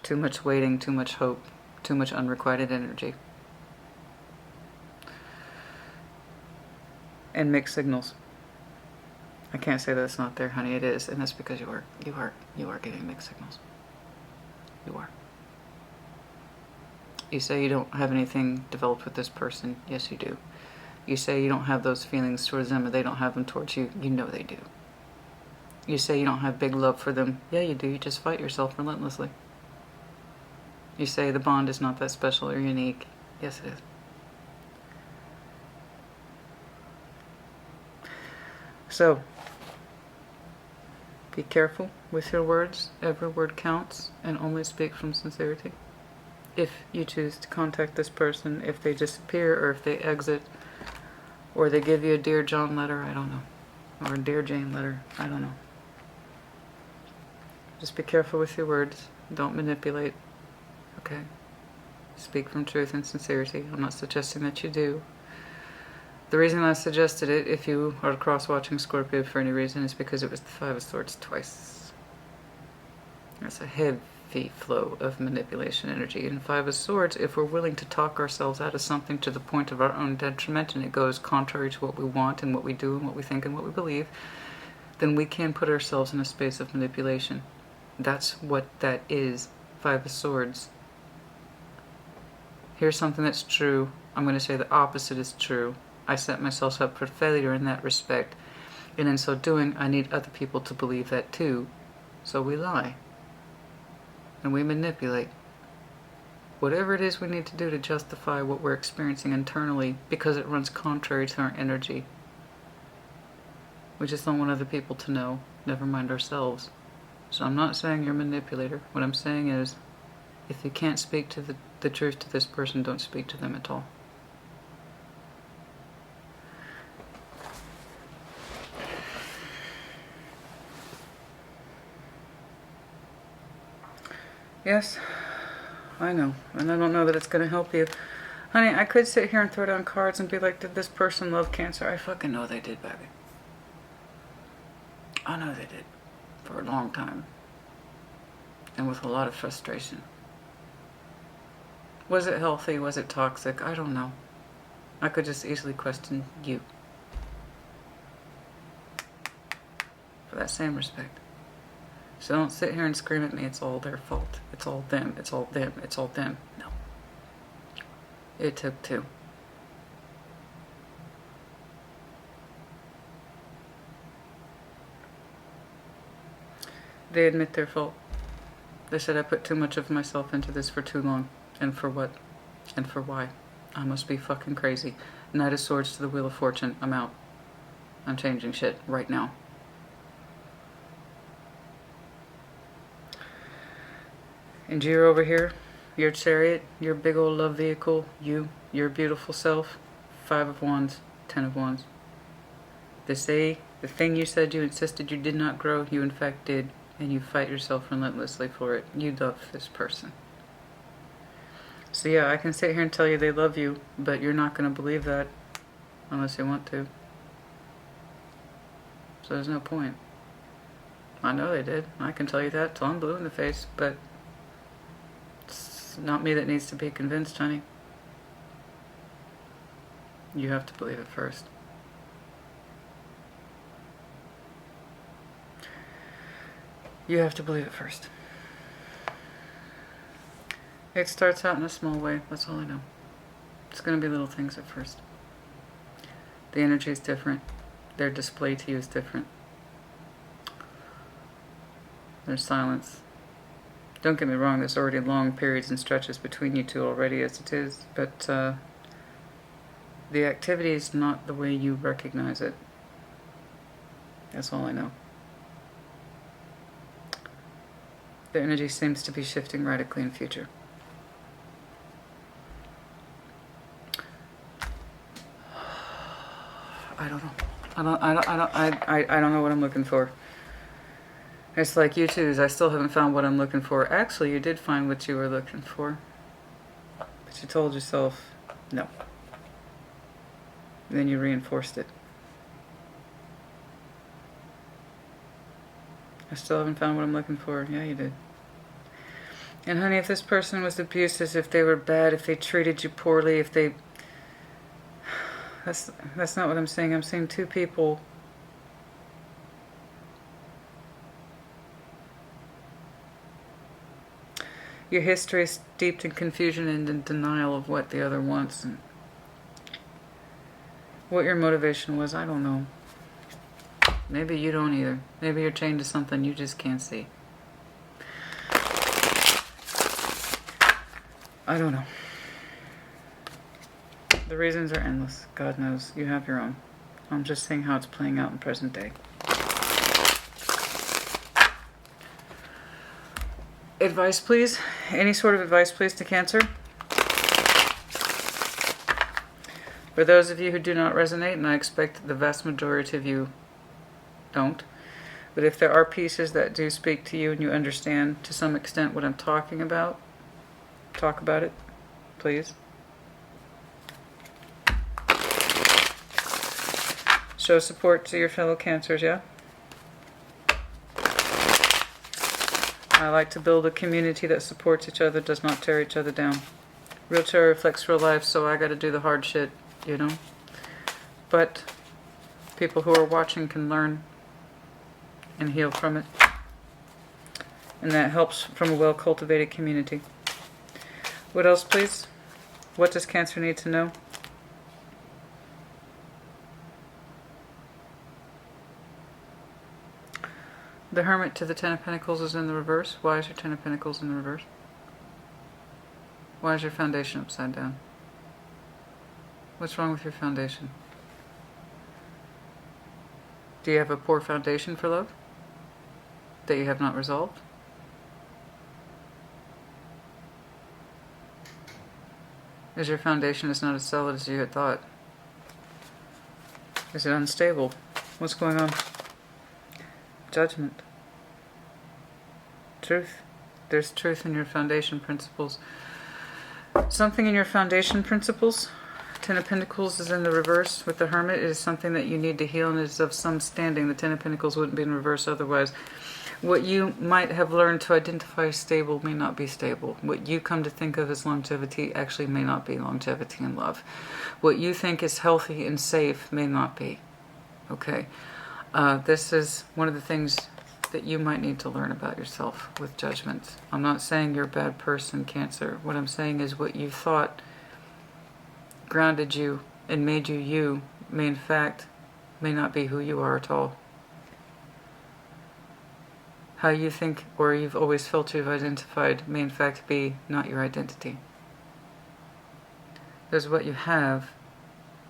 Too much waiting, too much hope, too much unrequited energy. And mixed signals. I can't say that it's not there, honey. It is, and that's because you are giving mixed signals. You are. You say you don't have anything developed with this person. Yes, you do. You say you don't have those feelings towards them, or they don't have them towards you. You know they do. You say you don't have big love for them. Yeah, you do. You just fight yourself relentlessly. You say the bond is not that special or unique. Yes, it is. So, be careful with your words. Every word counts, and only speak from sincerity. If you choose to contact this person, if they disappear, or if they exit, or they give you a Dear John letter, I don't know. Or a Dear Jane letter, I don't know. Just be careful with your words. Don't manipulate. Okay? Speak from truth and sincerity. I'm not suggesting that you do. The reason I suggested it, if you are cross-watching Scorpio for any reason, is because it was the Five of Swords twice. That's a heavy flow of manipulation energy. And Five of Swords, if we're willing to talk ourselves out of something to the point of our own detriment, and it goes contrary to what we want and what we do and what we think and what we believe, then we can put ourselves in a space of manipulation. That's what that is. Five of Swords. Here's something that's true. I'm going to say the opposite is true. I set myself up for failure in that respect, and in so doing, I need other people to believe that too. So we lie, and we manipulate. Whatever it is we need to do to justify what we're experiencing internally, because it runs contrary to our energy. We just don't want other people to know, never mind ourselves. So I'm not saying you're a manipulator. What I'm saying is, if you can't speak to the truth to this person, don't speak to them at all. Yes, I know, and I don't know that it's going to help you. Honey, I could sit here and throw down cards and be like, did this person love Cancer? I fucking know they did, baby. I know they did. For a long time. And with a lot of frustration. Was it healthy? Was it toxic? I don't know. I could just easily question you. For that same respect. So don't sit here and scream at me, it's all their fault. It's all them, it's all them, it's all them. No. It took two. They admit their fault. They said I put too much of myself into this for too long. And for what? And for why? I must be fucking crazy. Knight of Swords to the Wheel of Fortune. I'm out. I'm changing shit right now. And you're over here, your Chariot, your big old love vehicle, your beautiful self, 5 of Wands, 10 of Wands. They say the thing you said you insisted you did not grow, you in fact did, and you fight yourself relentlessly for it. You love this person. So yeah, I can sit here and tell you they love you, but you're not going to believe that unless you want to. So there's no point. I know they did. I can tell you that till I'm blue in the face, but it's not me that needs to be convinced, honey. You have to believe it first. You have to believe it first. It starts out in a small way, that's all I know. It's going to be little things at first. The energy is different. Their display to you is different. There's silence. Don't get me wrong, there's already long periods and stretches between you two already as it is, but the activity is not the way you recognize it. That's all I know. The energy seems to be shifting radically in future. I don't know. I don't know what I'm looking for. It's like you twos, I still haven't found what I'm looking for. Actually, you did find what you were looking for. But you told yourself, no. And then you reinforced it. I still haven't found what I'm looking for. Yeah, you did. And honey, if this person was abusive, if they were bad, if they treated you poorly, if they... That's not what I'm saying. I'm saying two people... Your history is steeped in confusion and in denial of what the other wants. And what your motivation was, I don't know. Maybe you don't either. Maybe you're chained to something you just can't see. I don't know. The reasons are endless. God knows. You have your own. I'm just saying how it's playing out in present day. Advice, please. Any sort of advice, please, to Cancer. For those of you who do not resonate, and I expect the vast majority of you don't, but if there are pieces that do speak to you and you understand to some extent what I'm talking about, talk about it, please. Show support to your fellow Cancers, yeah? I like to build a community that supports each other, does not tear each other down. Real tarot reflects real life, so I gotta do the hard shit, you know? But people who are watching can learn and heal from it. And that helps from a well-cultivated community. What else, please? What does Cancer need to know? The Hermit to the Ten of Pentacles is in the reverse. Why is your Ten of Pentacles in the reverse? Why is your foundation upside down? What's wrong with your foundation? Do you have a poor foundation for love that you have not resolved? Is your foundation is not as solid as you had thought? Is it unstable? What's going on? Judgment. Truth. There's truth in your foundation principles. Something in your foundation principles. Ten of Pentacles is in the reverse with the Hermit. It is something that you need to heal and it is of some standing. The Ten of Pentacles wouldn't be in reverse otherwise. What you might have learned to identify as stable may not be stable. What you come to think of as longevity actually may not be longevity in love. What you think is healthy and safe may not be. Okay? This is one of the things that you might need to learn about yourself with judgment. I'm not saying you're a bad person, Cancer. What I'm saying is what you thought grounded you and made you you may in fact may not be who you are at all. How you think or you've always felt you've identified may in fact be not your identity. There's what you have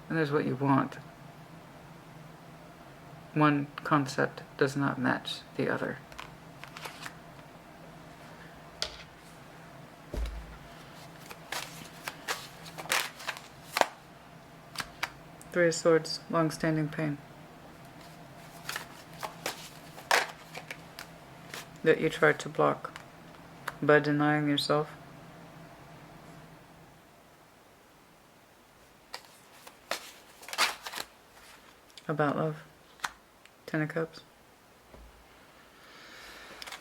and there's what you want. One concept does not match the other. Three of Swords, long-standing pain. That you tried to block by denying yourself. About love. Ten of Cups.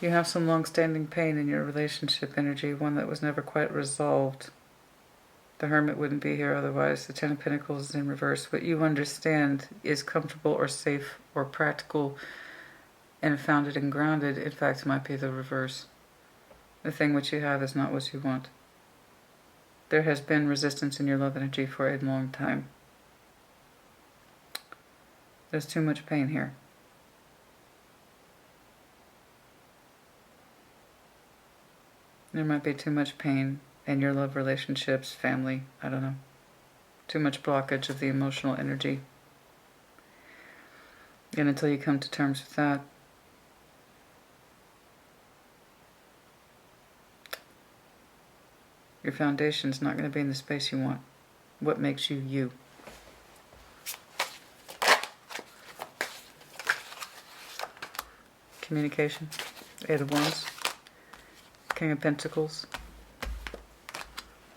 You have some long-standing pain in your relationship energy, one that was never quite resolved. The Hermit wouldn't be here otherwise. The Ten of Pentacles is in reverse. What you understand is comfortable or safe or practical and founded and grounded. In fact, it might be the reverse. The thing which you have is not what you want. There has been resistance in your love energy for a long time. There's too much pain here. There might be too much pain in your love relationships, family, I don't know. Too much blockage of the emotional energy. And until you come to terms with that, your foundation's not going to be in the space you want. What makes you you? Communication. Eight of Wands. King of Pentacles.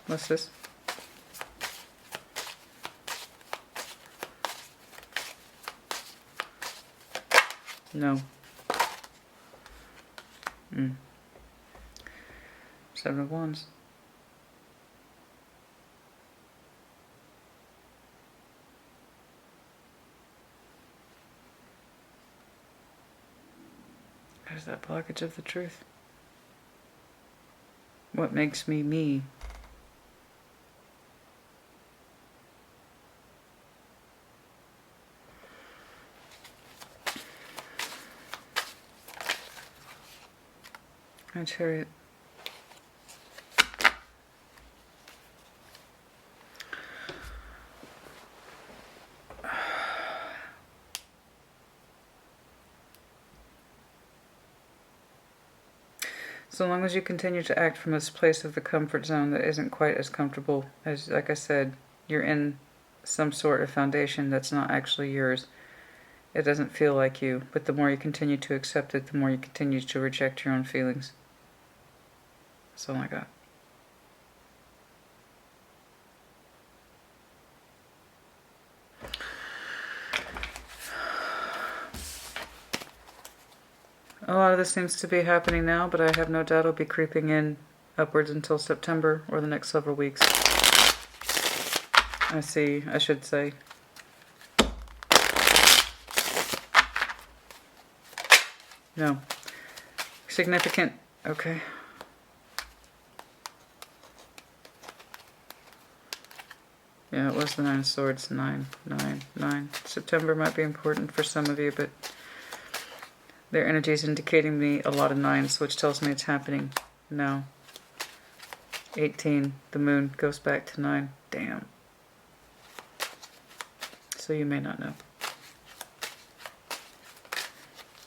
What's this? No. Seven of Wands. There's that blockage of the truth. What makes me me? My Chariot. So long as you continue to act from this place of the comfort zone that isn't quite as comfortable as, like I said, you're in some sort of foundation that's not actually yours. It doesn't feel like you, but the more you continue to accept it, the more you continue to reject your own feelings. That's all I got. A lot of this seems to be happening now, but I have no doubt it'll be creeping in upwards until September or the next several weeks. I should say. No. Significant. Okay. Yeah, it was the Nine of Swords. 9, 9, 9. September might be important for some of you, but their energy is indicating me a lot of nines, which tells me it's happening now. 18. The moon goes back to 9. Damn. So you may not know.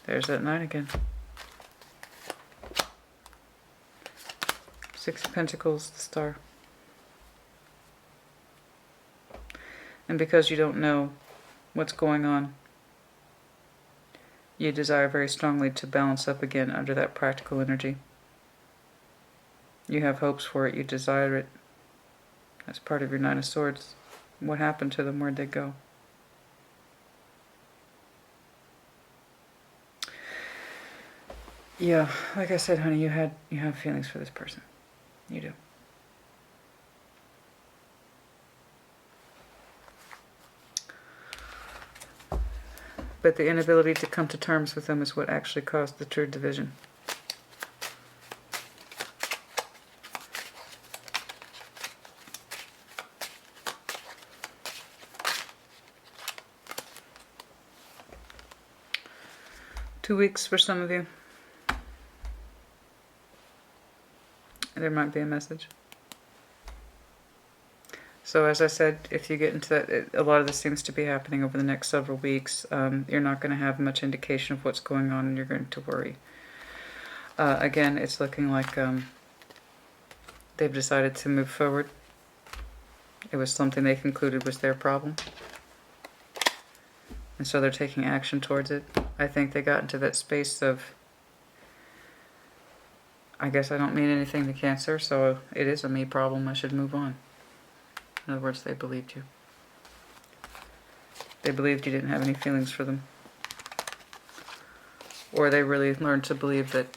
There's that 9 again. 6 of Pentacles, the Star. And because you don't know what's going on, you desire very strongly to balance up again under that practical energy. You have hopes for it, you desire it. That's part of your Nine of Swords. What happened to them? Where'd they go? Yeah, like I said, honey, you have feelings for this person. You do. But the inability to come to terms with them is what actually caused the true division. Two weeks for some of you. There might be a message. So as I said, if you get into that, a lot of this seems to be happening over the next several weeks. You're not going to have much indication of what's going on, and you're going to worry. Again, it's looking like they've decided to move forward. It was something they concluded was their problem. And so they're taking action towards it. I think they got into that space of, I guess I don't mean anything to Cancer, so it is a me problem. I should move on. In other words, they believed you. They believed you didn't have any feelings for them. Or they really learned to believe that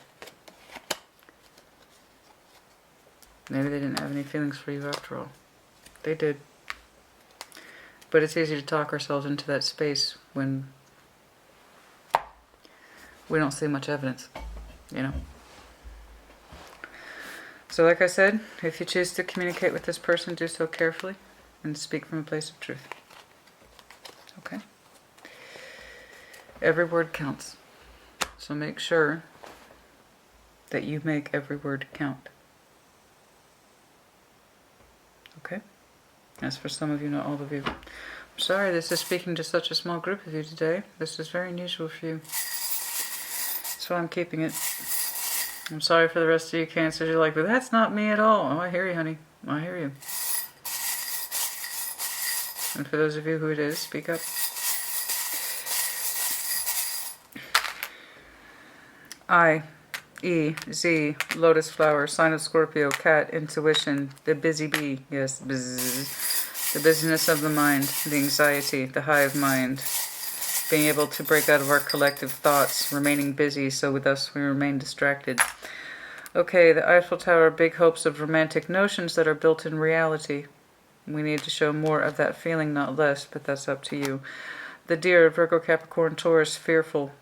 maybe they didn't have any feelings for you after all. They did. But it's easy to talk ourselves into that space when we don't see much evidence, you know. So like I said, if you choose to communicate with this person, do so carefully and speak from a place of truth. Okay? Every word counts. So make sure that you make every word count. Okay? As for some of you, not all of you. I'm sorry this is speaking to such a small group of you today. This is very unusual for you. That's why I'm keeping it. I'm sorry for the rest of you Cancers. You're like, but that's not me at all. Oh, I hear you, honey. I hear you. And for those of you who it is, speak up. I-E-Z, lotus flower, sign of Scorpio, cat, intuition, the busy bee, yes, bzz, the busyness of the mind, the anxiety, the hive mind, being able to break out of our collective thoughts, remaining busy, so with us we remain distracted. Okay, the Eiffel Tower, big hopes of romantic notions that are built in reality. We need to show more of that feeling, not less, but that's up to you. The deer, Virgo, Capricorn, Taurus, fearful,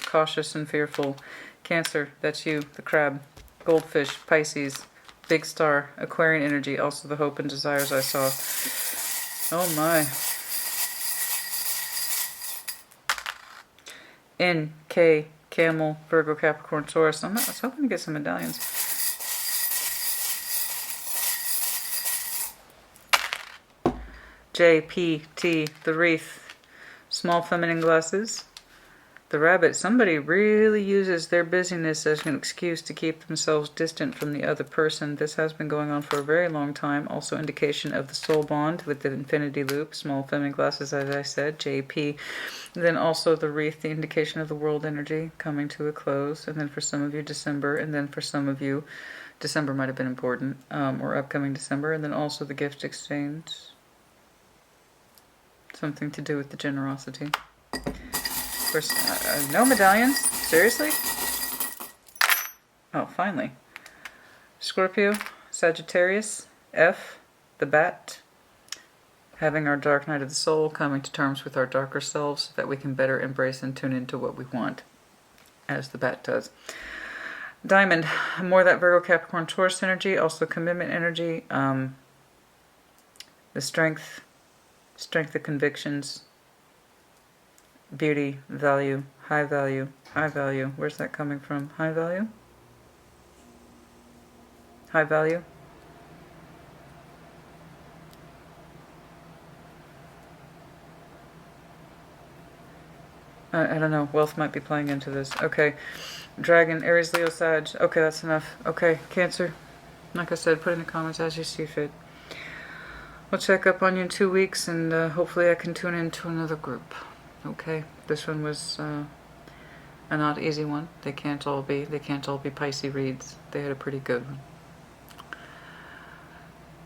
cautious and fearful. Cancer, that's you. The crab, goldfish, Pisces, big star, Aquarian energy, also the hope and desires I saw. Oh my. N, K, camel, Virgo, Capricorn, Taurus. I was hoping to get some medallions. J, P, T, the wreath, small feminine glasses. The rabbit, somebody really uses their busyness as an excuse to keep themselves distant from the other person. This has been going on for a very long time. Also indication of the soul bond with the infinity loop. Small feminine glasses, as I said, JP. And then also the wreath, the indication of the world energy coming to a close. And then for some of you, December. And then for some of you, December might have been important, or upcoming December. And then also the gift exchange. Something to do with the generosity. Of course, no medallions? Seriously? Oh, finally. Scorpio, Sagittarius, F, the bat. Having our dark night of the soul, coming to terms with our darker selves so that we can better embrace and tune into what we want, as the bat does. Diamond, more that Virgo, Capricorn, Taurus energy, also commitment energy, the strength of convictions, beauty, value, high value, high value. Where's that coming from? High value? High value? I don't know. Wealth might be playing into this. Okay. Dragon, Aries, Leo, Sag. Okay, that's enough. Okay, Cancer. Like I said, put in the comments as you see fit. We'll check up on you in 2 weeks, and hopefully I can tune into another group. Okay, this one was a not easy one. They can't all be Pisces reads. They had a pretty good one.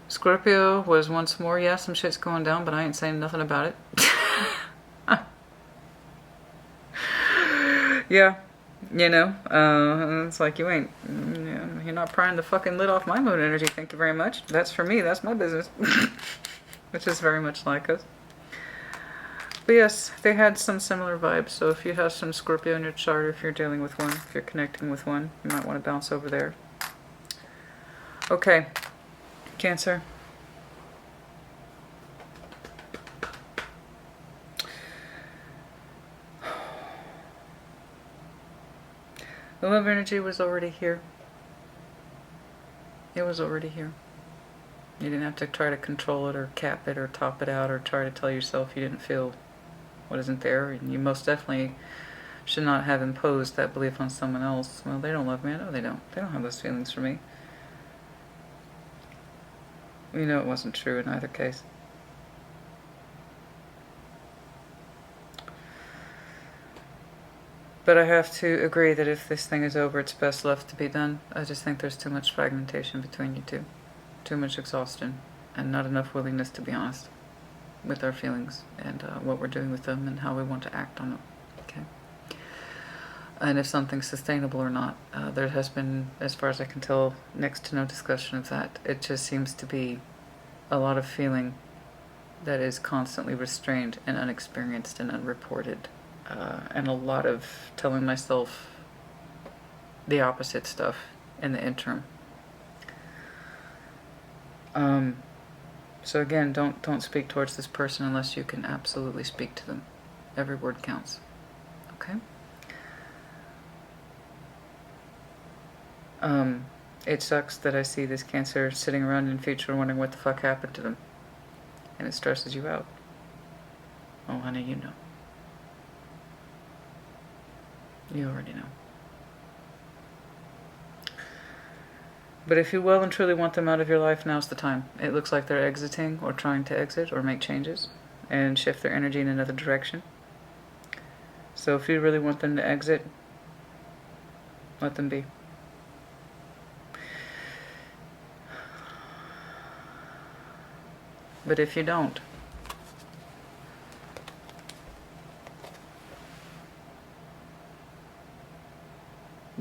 Scorpio was once more, yeah, some shit's going down, but I ain't saying nothing about it. Yeah, you know, it's like you're not prying the fucking lid off my moon energy. Thank you very much. That's for me. That's my business. Which is very much like us. But yes, they had some similar vibes. So if you have some Scorpio in your chart, if you're dealing with one, if you're connecting with one, you might want to bounce over there. Okay, Cancer. The love energy was already here. It was already here. You didn't have to try to control it or cap it or top it out or try to tell yourself you didn't feel what isn't there. And you most definitely should not have imposed that belief on someone else. Well, they don't love me. No, they don't. They don't have those feelings for me. You know it wasn't true in either case. But I have to agree that if this thing is over, it's best left to be done. I just think there's too much fragmentation between you two. Too much exhaustion. And not enough willingness to be honest with our feelings and what we're doing with them and how we want to act on them. Okay. And if something's sustainable or not. There has been, as far as I can tell, next to no discussion of that. It just seems to be a lot of feeling that is constantly restrained and unexperienced and unreported. And a lot of telling myself the opposite stuff in the interim. So again, don't speak towards this person unless you can absolutely speak to them. Every word counts. Okay? It sucks that I see this Cancer sitting around in the future wondering what the fuck happened to them. And it stresses you out. Oh, honey, you know. You already know. But if you well and truly want them out of your life, now's the time. It looks like they're exiting or trying to exit or make changes and shift their energy in another direction. So if you really want them to exit, let them be. But if you don't,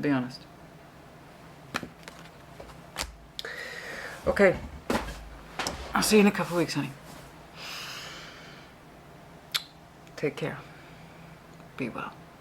be honest. Okay. I'll see you in a couple weeks, honey. Take care. Be well.